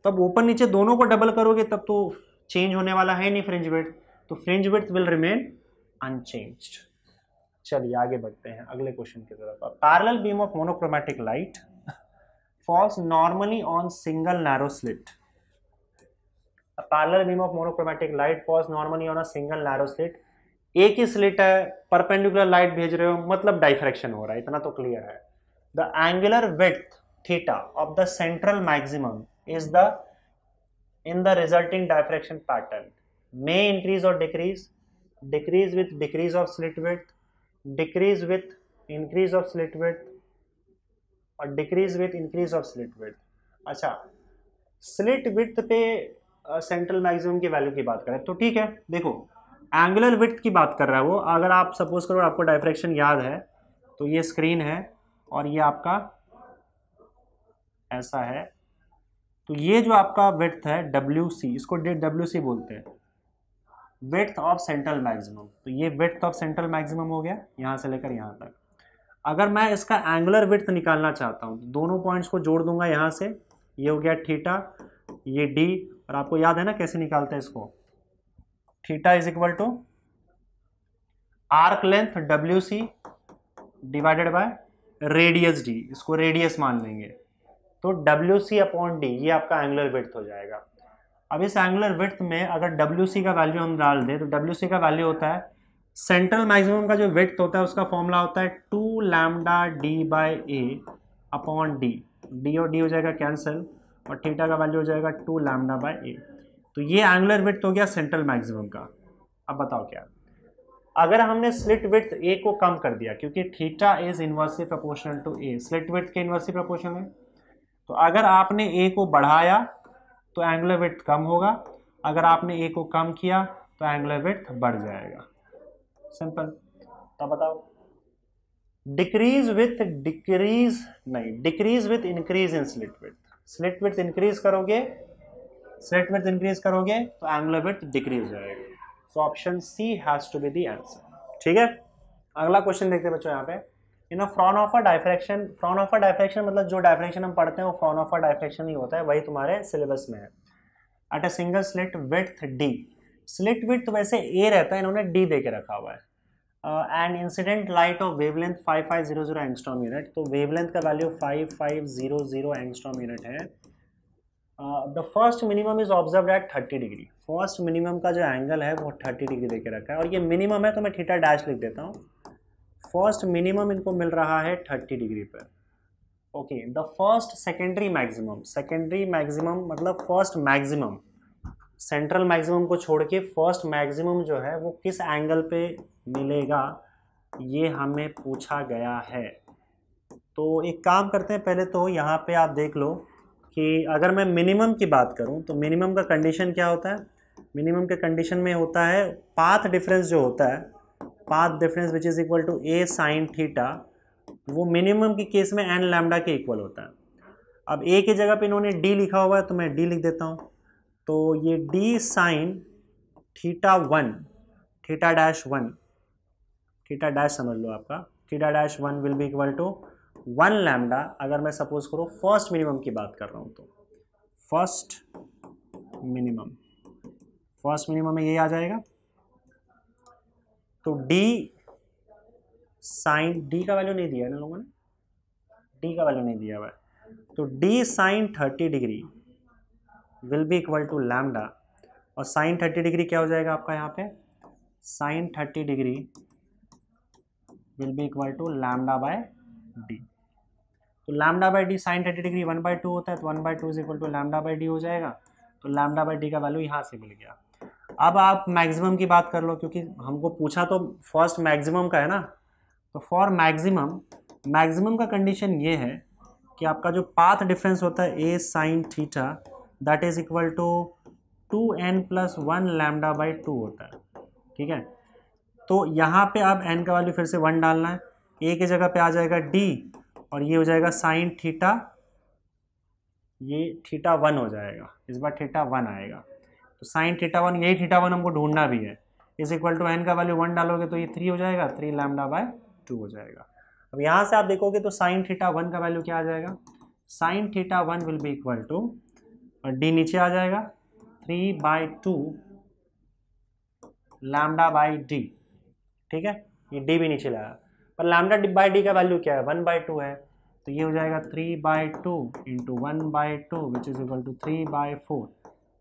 तो अब ऊपर नीचे दोनों को डबल करोगे तब तो चेंज होने वाला है नहीं फ्रिंज विड्थ, तो fringe width will remain unchanged. चलिए आगे बढ़ते हैं अगले क्वेश्चन की तरफ। Parallel beam of monochromatic light falls normally on single narrow slit A parallel beam of monochromatic light falls normally on a single narrow slit. एक ही slit है, perpendicular light भेज रहे हो, मतलब डाइफ्रैक्शन हो रहा है, इतना तो क्लियर है. The angular width theta of the central maximum is the in the resulting diffraction pattern may increase or decrease with decrease of slit width, decrease with increase of slit width और decrease with increase of slit width. अच्छा, slit width पे central maximum की value की बात करें तो ठीक है, देखो एंगुलर विड्थ की बात कर रहा है वो. अगर आप सपोज करो आपको डाइफ्रैक्शन याद है तो ये स्क्रीन है और ये आपका ऐसा है, तो ये जो आपका विड्थ है WC, इसको WC बोलते हैं, विड्थ ऑफ सेंट्रल मैक्सिमम. तो ये विड्थ ऑफ सेंट्रल मैक्सिमम हो गया यहाँ से लेकर यहाँ तक. अगर मैं इसका एंगुलर विड्थ निकालना चाहता हूँ तो दोनों पॉइंट्स को जोड़ दूंगा यहाँ से, ये हो गया थीटा, ये D, और आपको याद है ना कैसे निकालते हैं इसको, theta is equal to arc length WC divided by radius D, इसको रेडियस मान लेंगे, तो WC अपॉन D ये आपका एंगुलर विड्थ हो जाएगा. अब इस एंगुलर विड्थ में अगर WC का वैल्यू हम डाल दें तो WC का वैल्यू होता है सेंट्रल मैक्सिमम का जो विड्थ होता है उसका फॉर्मूला होता है 2 lambda D by A upon D. D और D हो जाएगा कैंसिल और थीटा का वैल्यू हो जाएगा 2 लैम्डा बाई A. तो ये एंगुलर विड्थ हो गया सेंट्रल मैक्सिमम का. अब बताओ क्या, अगर हमने स्लिट विड्थ A को कम कर दिया क्योंकि theta is inversely proportional to A, slit width के इनवर्सली प्रोपोर्शनल है, तो अगर आपने A को बढ़ाया तो एंगुलर विड्थ कम होगा, अगर आपने A को कम किया तो एंगुलर विड्थ बढ़ जाएगा. सिंपल. तो बताओ, decrease with increase in slit width. Slit width increase करोगे तो एंगुलर विड्थ डिक्रीज हो जाएगा. So option C has to be the answer. ठीक है, अगला क्वेश्चन देखते हैं बच्चों. यहाँ पे इन फ्रॉनहोफर डाइफ्रैक्शन मतलब जो डाइफ्रैक्शन हम पढ़ते हैं वो फ्रॉनहोफर डाइफ्रैक्शन ही होता है, वही तुम्हारे सिलेबस में है. At a single slit width D, slit width वैसे A रहता है, इन्होंने D दे के रखा हुआ है. And incident light of wavelength 5500 angstrom unit, तो वेवलेंथ का वैल्यू 5500 एंगस्ट्रॉम यूनिट है. The first minimum is observe eight 30 degree. First minimum का जो एंगल है वो 30 डिग्री दे के रखा है, और ये मिनिमम है तो मैं थीटा डैश लिख देता हूँ. फर्स्ट मिनिमम इनको मिल रहा है 30 डिग्री पर. Okay, the first secondary maximum मतलब फर्स्ट मैक्सिमम, सेंट्रल मैक्सिमम को छोड़ के फर्स्ट मैक्सिमम जो है वो किस एंगल पे मिलेगा ये हमें पूछा गया है. तो एक काम करते हैं, पहले तो यहाँ पे आप देख लो कि अगर मैं मिनिमम की बात करूँ तो मिनिमम का कंडीशन क्या होता है. मिनिमम के कंडीशन में होता है पाथ डिफरेंस जो होता है, path difference which is equal to A sine theta, वो मिनिमम के केस में n लैम्डा के इक्वल होता है. अब A की जगह पे इन्होंने D लिखा हुआ है तो मैं D लिख देता हूँ. तो ये D sine theta 1, theta dash समझ लो आपका, theta dash 1 will be equal to 1 lambda. अगर मैं सपोज करो फर्स्ट मिनिमम की बात कर रहा हूँ तो फर्स्ट मिनिमम में ये आ जाएगा. तो D साइन, D का वैल्यू नहीं दिया है ना लोगों ने, D का वैल्यू नहीं दिया हुआ है, तो D sine 30 degree will be equal to lambda, और साइन 30 डिग्री क्या हो जाएगा आपका यहाँ पे, sine 30 degree will be equal to lambda by D. तो lambda by D sine 30 degree 1/2 होता है, तो 1/2 is equal to lambda by D हो जाएगा. तो लैम्डा बाय D का वैल्यू यहाँ से मिल गया. अब आप मैक्सिमम की बात कर लो, क्योंकि हमको पूछा तो फर्स्ट मैक्सिमम का है ना. तो फॉर मैक्सिमम का कंडीशन ये है कि आपका जो पाथ डिफरेंस होता है A sine theta that is equal to 2n + 1 lambda by 2 होता है. ठीक है, तो यहाँ पे आप n का वैल्यू फिर से 1 डालना है, A की जगह पे आ जाएगा D और ये हो जाएगा साइन थीटा, ये थीटा 1 हो जाएगा, इस बार थीटा 1 आएगा. तो साइन थीटा 1, यही थीटा 1 हमको ढूंढना भी है, इज इक्वल टू n का वैल्यू 1 डालोगे तो ये 3 हो जाएगा, 3 लैम्डा बाय 2 हो जाएगा. अब यहाँ से आप देखोगे तो साइन थीटा 1 का वैल्यू क्या आ जाएगा, sine theta 1 will be equal to, और D नीचे आ जाएगा 3/2 लैम्डा बाई D. ठीक है, ये D भी नीचे लाया, पर लैम्डा बाई D का वैल्यू क्या है, 1/2 है, तो ये हो जाएगा 3/2 into 1/2 which is equal to 3/4.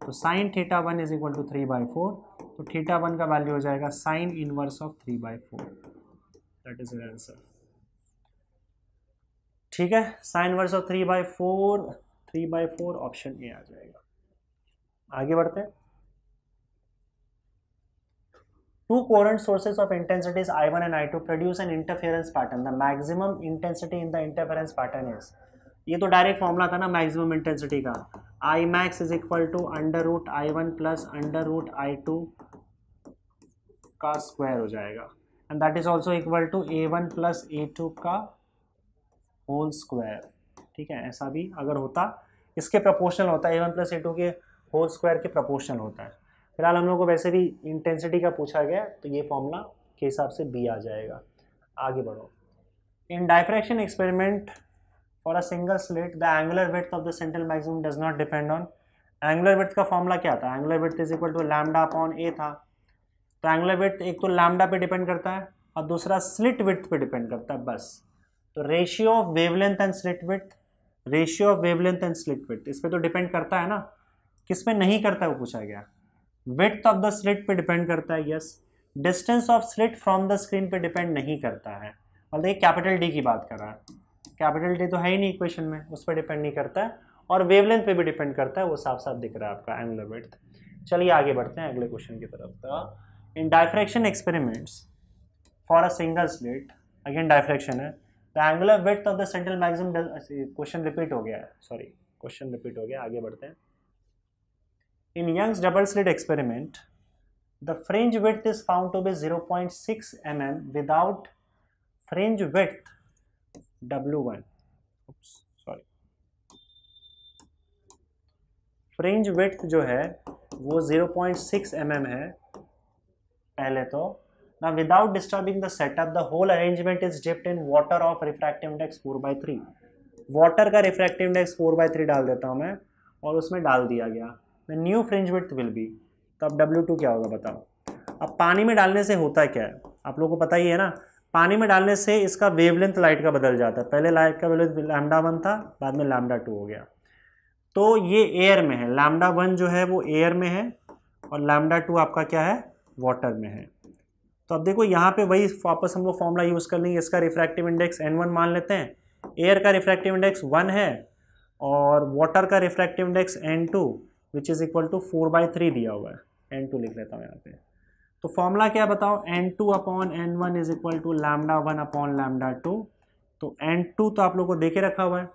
तो sine theta 1 is equal to 3/4, तो थीटा 1 का वैल्यू हो जाएगा sine inverse of 3/4, that is your answer. ठीक है, sine inverse of 3/4 option A आ जाएगा। आगे बढ़ते हैं। Two coherent sources of intensities I1 and I2 produce an interference pattern. The maximum intensity in the interference pattern is, ये तो direct formula था ना मैक्सिमम इंटेंसिटी का, I max is equal to under root I1 plus under root I2 का square हो जाएगा, and that is also equal to A1 plus A2 का whole square. ठीक है, ऐसा भी अगर होता, इसके प्रोपोर्शनल होता है, A1 प्लस A2 के होल स्क्वायर के प्रोपोर्शनल होता है। फिलहाल हम लोग को वैसे भी इंटेंसिटी का पूछा गया, तो ये फॉर्मूला के हिसाब से बी आ जाएगा। आगे बढ़ो। In diffraction experiment for a single slit the angular width of the central maximum does not depend on, angular width का फॉर्मूला क्या था, angular width is equal to lambda upon A था। तो एंगुलर विड्थ एक तो lambda पे depend करता है और दूसरा स्लिट विड्थ पे डिपेंड करता है बस। तो ratio of wavelength and slit width, ratio of wavelength and slit width इस पे तो डिपेंड करता है ना, किस पे नहीं करता है वो पूछा गया। विड्थ ऑफ द स्लिट पे डिपेंड करता है, yes. Distance of slit from the screen पे डिपेंड नहीं करता है, और देखिए कैपिटल डी की बात कर रहा है, कैपिटल डी तो है ही नहीं इक्वेशन में, उस पर डिपेंड नहीं करता है, और वेवलेंथ पे भी डिपेंड करता है, वो साफ साफ दिख रहा है आपका एंगुलर विड्थ। चलिए आगे बढ़ते हैं अगले क्वेश्चन की तरफ। In diffraction experiments for a single slit, again diffraction है, the angular width of the central maximum, question repeat हो गया है, सॉरी क्वेश्चन रिपीट हो गया, आगे बढ़ते हैं। In Young's double slit experiment, the fringe width is found to be 0.6 mm without fringe width W1. Oops, sorry. Fringe width जो है वो 0.6 mm है पहले तो। Now without disturbing the setup, the whole arrangement is dipped in water of refractive index 4/3. Water का refractive index 4/3 डाल देता हूँ मैं, और उसमें डाल दिया गया। The new fringe width will B, तो अब W2 क्या होगा बताओ। अब पानी में डालने से होता क्या है, आप लोगों को पता ही है ना, पानी में डालने से इसका वेवलेंथ लाइट का बदल जाता है। पहले लाइट का वेवलेंथ λ1 था, बाद में λ2 हो गया। तो ये एयर में है, λ1 जो है वो एयर में है, और λ2 आपका क्या है, वाटर में है। तो अब देखो यहाँ पे वही वापस हम लोग फॉर्मूला यूज़ कर लेंगे, इसका रिफ्रैक्टिव इंडेक्स N1 मान लेते हैं, एयर का रिफ्रैक्टिव इंडेक्स 1 है, और वाटर का refractive index N2 which is equal to 4/3 दिया हुआ है, N2 लिख लेता हूँ यहाँ पे। तो फॉर्मूला क्या बताओ, N2 upon N1 is equal to λ1 upon λ2। तो N2 तो आप लोग को देके रखा हुआ है,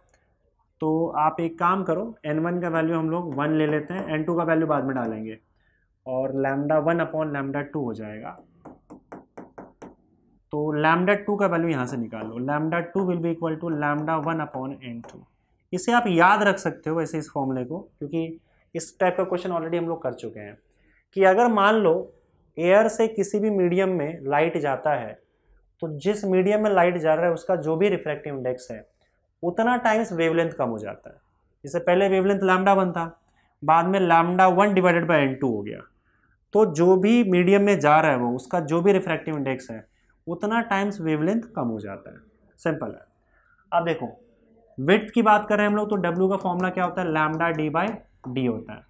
तो आप एक काम करो, N1 का वैल्यू हम लोग 1 ले लेते हैं, N2 का वैल्यू बाद में डालेंगे, और λ1 अपॉन λ2 हो जाएगा। तो λ2 का वैल्यू यहाँ से निकाल लो, λ2 will be equal to λ1 upon N2। इसे आप याद रख सकते हो वैसे इस फॉर्मूले को, क्योंकि इस टाइप का क्वेश्चन ऑलरेडी हम लोग कर चुके हैं कि अगर मान लो एयर से किसी भी मीडियम में लाइट जाता है, तो जिस मीडियम में लाइट जा रहा है उसका जो भी रिफ्रैक्टिव इंडेक्स है उतना टाइम्स वेवलेंथ कम हो जाता है। जैसे पहले वेवलेंथ λ1 था, बाद में λ1 डिवाइडेड बाय N2 हो गया, तो जो भी मीडियम में जा रहा है वो उसका जो भी रिफ्रैक्टिव इंडेक्स है उतना टाइम्स वेवलेंथ कम हो जाता है, सिंपल है। अब देखो विड्थ की बात कर रहे हैं हम लोग, तो W का फॉर्मूला क्या होता है, λd/d होता है,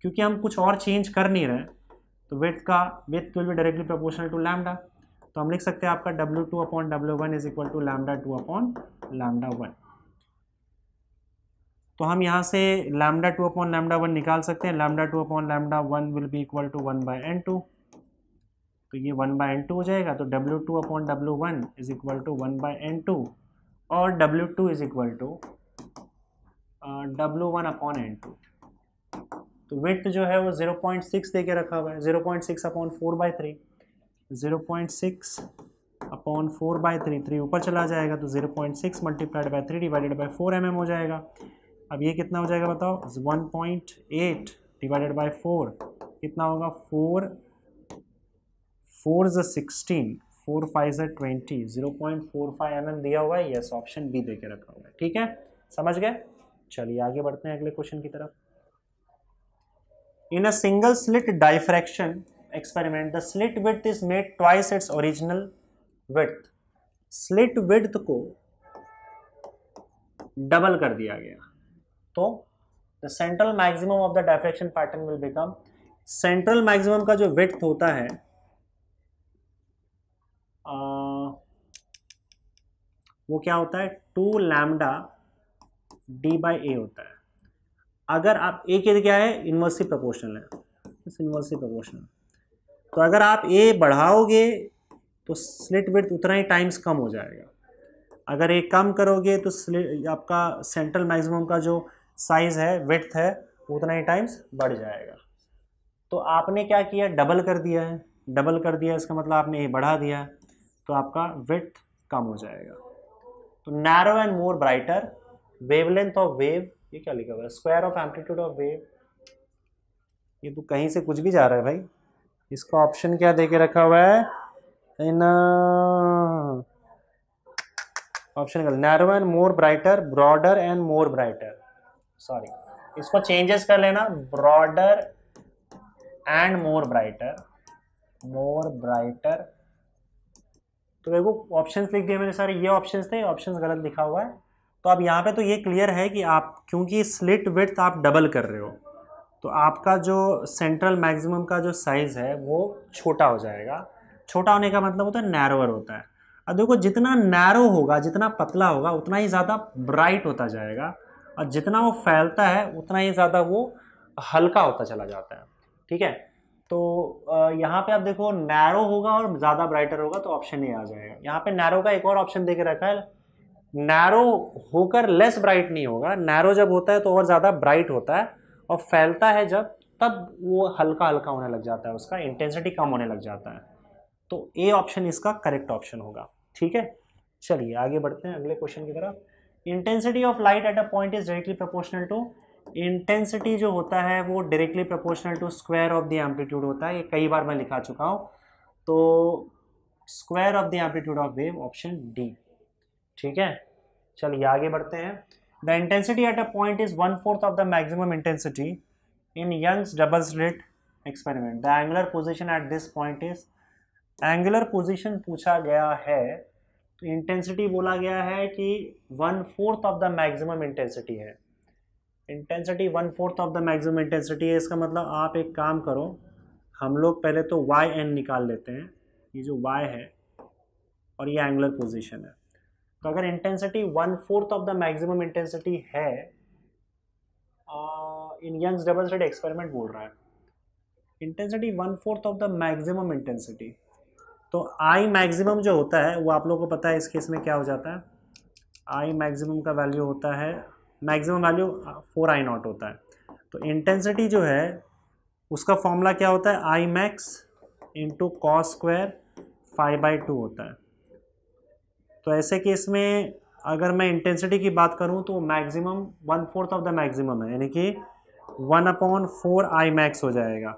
क्योंकि हम कुछ और चेंज कर नहीं रहे, तो width will be directly proportional to lambda. तो हम लिख सकते हैं आपका W2 upon W1 is equal to λ2 upon λ1। तो हम यहाँ से λ2 अपॉन λ1 निकाल सकते हैं, λ2 upon λ1 will be equal to 1/n2, तो ये 1/n2 हो जाएगा। तो W2 upon W1 is equal to 1/n2, और W2 is equal to W1 upon N2। तो विड्थ जो है वो 0.6 दे के रखा हुआ है, 0.6 अपॉन 4/3, 0.6 अपॉन 4/3, 3 ऊपर चला जाएगा, तो 0.6 multiplied by 3 divided by 4 mm हो जाएगा। अब ये कितना हो जाएगा बताओ, 1.8 डिवाइडेड बाई 4 कितना होगा, 4 4 16, 4 5 20, 0.45 mm दिया हुआ है, यस ऑप्शन बी दे के रखा हुआ है। ठीक है, समझ गए। चलिए आगे बढ़ते हैं अगले क्वेश्चन की तरफ। In a single slit diffraction experiment the slit width is made twice its original width. Slit width को डबल कर दिया गया, तो the the central maximum of the diffraction pattern will become, central maximum का जो width होता है वो क्या होता है, 2 लैम्डा डी बाई ए होता है। अगर आप ए के क्या है, इन्वर्सली प्रोपोर्शनल है, इन्वर्सली प्रोपोर्शनल, तो अगर आप ए बढ़ाओगे तो स्लिट विड्थ उतना ही टाइम्स कम हो जाएगा, अगर ए कम करोगे तो आपका सेंट्रल मैक्सिमम का जो साइज है, विड्थ है, उतना ही टाइम्स बढ़ जाएगा। तो आपने क्या किया, डबल कर दिया है, डबल कर दिया इसका मतलब आपने ए बढ़ा दिया है, तो आपका विड्थ कम हो जाएगा। तो narrow and more brighter, wavelength of wave, ये क्या लिखा हुआ है, square of amplitude of wave, ये तो कहीं से कुछ भी जा रहा है भाई। इसका ऑप्शन क्या दे के रखा हुआ है, in option narrow and more brighter, broader and more brighter, sorry इसको चेंजेस कर लेना, broader and more brighter, more brighter. तो देखो ऑप्शंस लिख दिए मैंने सारे, ये ऑप्शंस थे, ऑप्शंस गलत लिखा हुआ है। तो अब यहाँ पे तो ये क्लियर है कि आप क्योंकि स्लिट विड्थ आप डबल कर रहे हो, तो आपका जो सेंट्रल मैक्सिमम का जो साइज है वो छोटा हो जाएगा। छोटा होने का मतलब होता है नैरोअर होता है। अब देखो जितना नैरो होगा, जितना पतला होगा, उतना ही ज़्यादा ब्राइट होता जाएगा, और जितना वो फैलता है उतना ही ज़्यादा वो हल्का होता चला जाता है। ठीक है, तो यहाँ पे आप देखो नैरो होगा और ज़्यादा ब्राइटर होगा तो ऑप्शन ए आ जाएगा। यहाँ पे नैरो का एक और ऑप्शन दे के रखा है, नैरो होकर लेस ब्राइट नहीं होगा, नैरो जब होता है तो और ज़्यादा ब्राइट होता है, और फैलता है जब, तब वो हल्का हल्का होने लग जाता है, उसका इंटेंसिटी कम होने लग जाता है। तो ए ऑप्शन इसका करेक्ट ऑप्शन होगा। ठीक है, चलिए आगे बढ़ते हैं अगले क्वेश्चन की तरफ। Intensity of light at a point is directly proportional to, intensity जो होता है वो directly proportional to square of the amplitude होता है, ये कई बार मैं लिखा चुका हूँ। तो square of the amplitude of wave, option D. ठीक है, चलिए आगे बढ़ते हैं। The intensity at a point is 1/4 of the maximum intensity in Young's double slit experiment, the angular position at this point is, angular position पूछा गया है, तो इंटेंसिटी बोला गया है कि 1/4 ऑफ द मैक्सिमम इंटेंसिटी है, intensity 1/4 of the maximum intensity है। इसका मतलब आप एक काम करो, हम लोग पहले तो वाई एन निकाल लेते हैं, ये जो वाई है और ये एंगुलर पोजीशन है। तो अगर intensity 1/4 of the maximum intensity है, in Young's double slit experiment बोल रहा है, intensity 1/4 of the maximum intensity, तो आई मैक्सिमम जो होता है वो आप लोगों को पता है इस केस में क्या हो जाता है, आई मैक्सिमम का वैल्यू होता है, मैक्सिमम वैल्यू 4I0 होता है। तो इंटेंसिटी जो है उसका फॉर्मूला क्या होता है, I max into cos square 5/2 होता है। तो ऐसे केस में अगर मैं इंटेंसिटी की बात करूं तो मैक्सिमम 1/4 ऑफ द मैक्सिमम है, यानी कि 1/4 आई मैक्स हो जाएगा।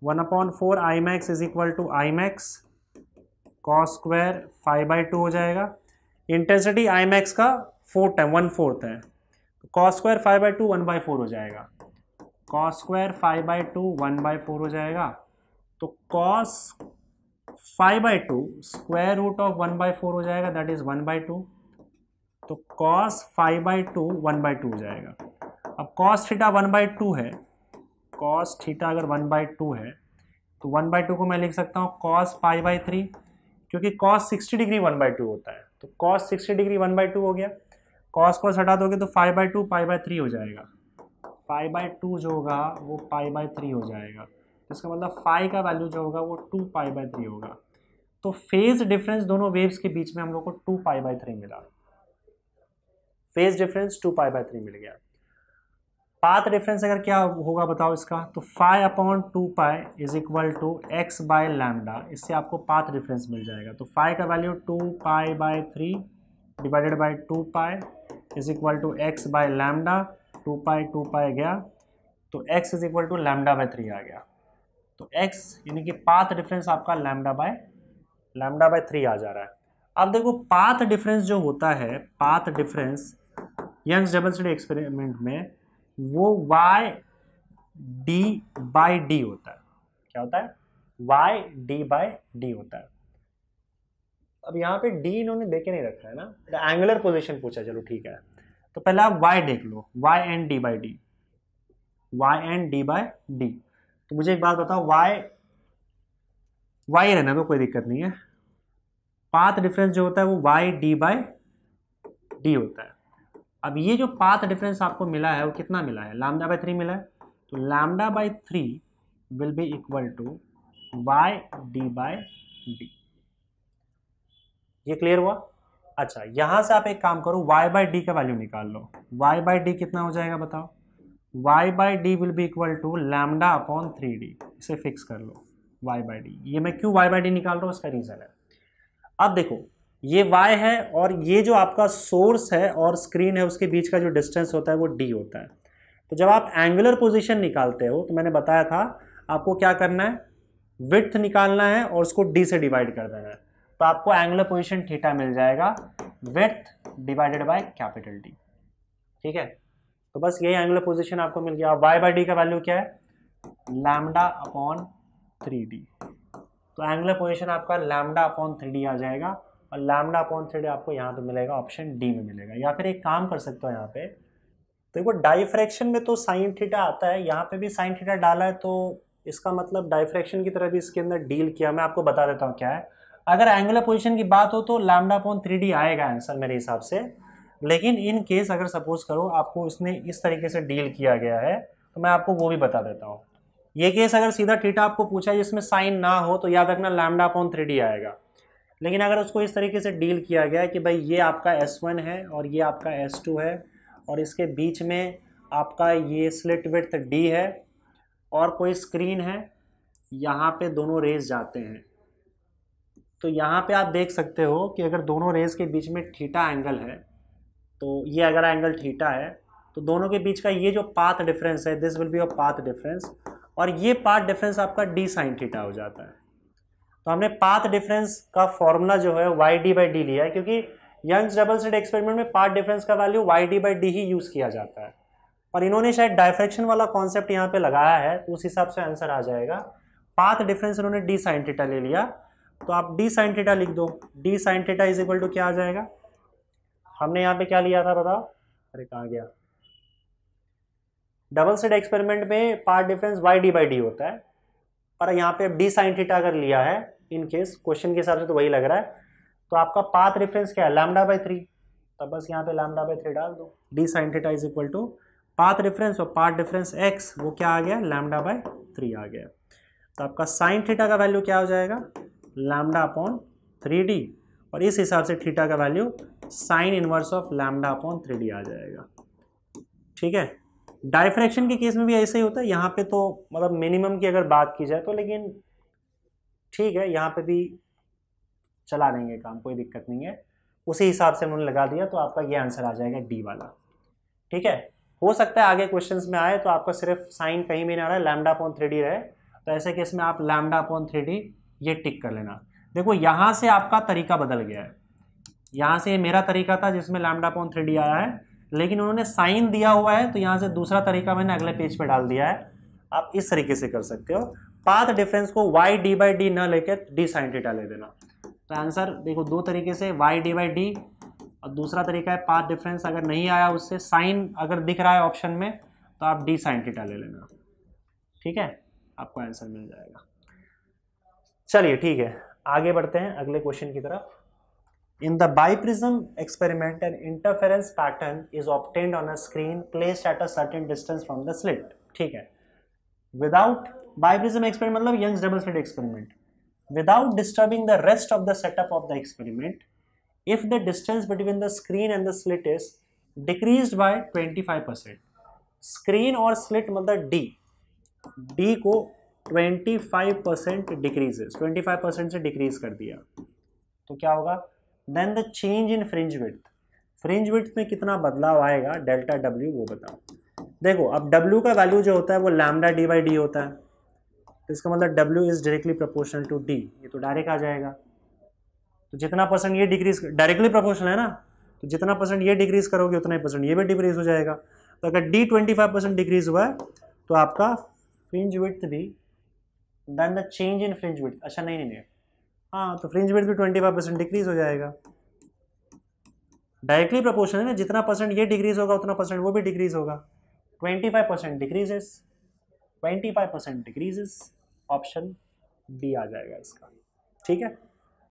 1/4 I max is equal to I max cos square 5/2 हो जाएगा। इंटेंसिटी आई मैक्स का 4 टाइम 1/4 है, तो कॉस स्क्वायर 5/2 1/4 हो जाएगा, कॉस स्क्वायर 5/2 1/4 हो जाएगा। तो कॉस 5/2 स्क्वायर रूट ऑफ 1/4 हो जाएगा, दैट इज 1/2। तो कॉस 5/2 1/2 हो जाएगा। अब कॉस थीटा 1/2 है, कॉस थीटा अगर 1/2 है तो 1/2 को मैं लिख सकता हूँ कॉस π/3, क्योंकि कॉस 60 डिग्री 1/2 होता है, तो कॉस 60 डिग्री 1/2 हो गया। कॉस को हटा दोगे तो 5/2 π/3 हो जाएगा, 5/2 जो होगा वो π/3 हो जाएगा। इसका मतलब फाई का वैल्यू जो होगा वो 2 π/3 होगा। तो फेज डिफरेंस दोनों वेव्स के बीच में हम लोग को 2 π/3 मिला, फेज डिफरेंस 2 π/3 मिल गया। पाथ डिफरेंस अगर क्या होगा बताओ इसका, तो 5/2 इज इक्वल टू x/λ, इससे आपको पाथ डिफरेंस मिल जाएगा। तो फाई का value 2 π/3 divided by 2 is equal to x/λ, 2 गया, तो x इज इक्वल टू λ/3 आ गया। तो x यानी कि पाथ डिफरेंस आपका λ/3 आ जा रहा है। अब देखो पाथ डिफरेंस जो होता है, path difference Young's double slit experiment में वो y/d होता है। क्या होता है, y/d होता है। अब यहाँ पे d इन्होंने देके नहीं रखा है ना, एंगुलर पोजीशन पूछा, चलो ठीक है, तो पहले आप y देख लो, y and d/d। Y and D by D. तो मुझे एक बात बताओ, वाई वाई रहना तो कोई दिक्कत नहीं है, पाथ डिफरेंस जो होता है वो वाई डी बाय डी होता है। अब ये जो पाथ डिफरेंस आपको मिला है वो कितना मिला है, लैम्डा बाय 3 मिला है, तो lambda by 3 will be equal to Y D by D. ये क्लियर हुआ? अच्छा, यहां से आप एक काम करो, y बाई डी का वैल्यू निकाल लो। y बाई डी कितना हो जाएगा बताओ? y by D will be equal to lambda upon 3d। इसे फिक्स कर लो, y बाई डी। ये मैं क्यों y बाई डी निकाल रहा हूँ, उसका रीजन है। अब देखो, ये y है और ये जो आपका सोर्स है और स्क्रीन है उसके बीच का जो डिस्टेंस होता है वो d होता है। तो जब आप एंगुलर पोजीशन निकालते हो तो मैंने बताया था आपको क्या करना है, विड्थ निकालना है और उसको d से डिवाइड कर देना है, तो आपको एंगुलर पोजीशन थीटा मिल जाएगा, width divided by capital D. ठीक है, तो बस यही एंगुलर पोजीशन आपको मिल गया। y बाई डी का वैल्यू क्या है, लैम्डा अपॉन 3d। तो एंगुलर पोजीशन आपका लैम्डा अपॉन 3d आ जाएगा, और लैम्डा अपॉन 3d आपको यहाँ पे मिलेगा, ऑप्शन डी में मिलेगा। या फिर एक काम कर सकते हो यहाँ पे, तो देखो डाइफ्रैक्शन में तो साइन थीटा आता है, यहाँ पे भी साइन थीटा डाला है, तो इसका मतलब डाइफ्रैक्शन की तरह भी इसके अंदर डील किया। मैं आपको बता देता हूँ क्या है। अगर एंगुलर पोजीशन की बात हो तो लैम्डा अपॉन 3d आएगा आंसर मेरे हिसाब से, लेकिन इन केस अगर सपोज करो आपको इसने इस तरीके से डील किया गया है तो मैं आपको वो भी बता देता हूँ। ये केस अगर सीधा थीटा आपको पूछा है जिसमें साइन ना हो तो याद रखना लैम्डा अपॉन 3d आएगा। लेकिन अगर उसको इस तरीके से डील किया गया है कि भाई ये आपका S1 है और ये आपका S2 है और इसके बीच में आपका ये स्लिट विड्थ D है और कोई स्क्रीन है, यहाँ पे दोनों रेज जाते हैं, तो यहाँ पे आप देख सकते हो कि अगर दोनों रेज के बीच में थीटा एंगल है, तो ये अगर एंगल थीटा है तो दोनों के बीच का ये जो पाथ डिफरेंस है, this will be your path difference, और ये पाथ डिफरेंस आपका डी साइन थीटा हो जाता है। तो हमने पाथ डिफरेंस का फॉर्मूला जो है वाई डी बाई डी लिया है, क्योंकि यंग्स डबल स्लिट एक्सपेरिमेंट में पाथ डिफरेंस का value Y D by D ही यूज किया जाता है, और इन्होंने शायद डायफ्रैक्शन वाला कॉन्सेप्ट यहाँ पे लगाया है, तो उस हिसाब से आंसर आ जाएगा। पाथ डिफरेंस इन्होंने डी साइन थीटा ले लिया, तो आप डी साइन थीटा लिख दो। D sine theta is equal to क्या आ जाएगा, हमने यहाँ पे क्या लिया था बताओ, अरे कहाँ गया, डबल स्लिट एक्सपेरिमेंट में path difference Y D by D होता है, पर यहाँ पे डी साइन थीटा अगर लिया है, इन केस क्वेश्चन के हिसाब से तो वही लग रहा है, तो आपका पाथ डिफरेंस क्या है, लैम्डा बाई 3, तो बस यहाँ पे लैम्डा बाई 3 डाल दो। D sine theta is equal to path difference, और पाथ डिफरेंस एक्स वो क्या आ गया, लैम्डा बाई 3 आ गया। तो आपका साइन थीटा का वैल्यू क्या हो जाएगा, लैम्डा अपॉन 3d, और इस हिसाब से थीटा का value sign inverse of lambda upon 3d आ जाएगा। ठीक है, डाइफ्रैक्शन के केस में भी ऐसे ही होता है, यहाँ पे तो मतलब मिनिमम की अगर बात की जाए तो, लेकिन ठीक है यहाँ पे भी चला देंगे काम, कोई दिक्कत नहीं है, उसी हिसाब से उन्होंने लगा दिया, तो आपका ये आंसर आ जाएगा डी वाला। ठीक है, हो सकता है आगे क्वेश्चंस में आए तो आपका सिर्फ साइन कहीं भी ना रहा है, लैम्डा अपॉन 3d रहे, तो ऐसे केस में आप लैम्डा अपॉन 3d ये टिक कर लेना। देखो यहाँ से आपका तरीका बदल गया है, यहाँ से मेरा तरीका था जिसमें लैम्डा अपॉन 3d आया है, लेकिन उन्होंने साइन दिया हुआ है तो यहाँ से दूसरा तरीका मैंने अगले पेज पे डाल दिया है। आप इस तरीके से कर सकते हो, पाथ डिफरेंस को वाई डी बाई डी न लेकर डी साइन थीटा ले देना। तो आंसर देखो दो तरीके से, वाई डी बाई डी, और दूसरा तरीका है पाथ डिफरेंस अगर नहीं आया उससे साइन अगर दिख रहा है ऑप्शन में तो आप डी साइन थीटा ले लेना। ठीक है, आपको आंसर मिल जाएगा। चलिए ठीक है, आगे बढ़ते हैं अगले क्वेश्चन की तरफ। In the biprism experiment, an interference pattern is obtained on a screen placed at a certain distance from the slit. ठीक है, without biprism experiment मतलब Young's double slit experiment, without disturbing the rest of the setup of the experiment, if the distance between the screen and the slit is decreased by 25%, screen और slit मतलब D को 25% decreases, 25% से decrease कर दिया तो क्या होगा, then the change in fringe width, fringe width में कितना बदलाव आएगा डेल्टा डब्ल्यू वो बताओ। देखो अब डब्ल्यू का वैल्यू जो होता है वो लैम्डा डी बाई डी होता है, तो इसका मतलब W is directly proportional to D, ये तो डायरेक्ट आ जाएगा। तो जितना परसेंट ये डिक्रीज, डायरेक्टली प्रोपोर्शनल है ना, तो जितना परसेंट ये डिक्रीज करोगे उतना ही परसेंट ये भी डिक्रीज हो जाएगा। तो अगर डी 25% डिक्रीज हुआ है तो आपका फ्रिंज विड्थ भी, then the change in fringe width, अच्छा नहीं, हाँ तो फ्रिंज विड्थ भी 25% डिक्रीज हो जाएगा। डायरेक्टली प्रोपोर्शनल है ना, जितना परसेंट ये डिक्रीज होगा उतना परसेंट वो भी डिक्रीज होगा। 25% डिक्रीजेस, 25% डिक्रीजेस, ऑप्शन बी आ जाएगा इसका। ठीक है।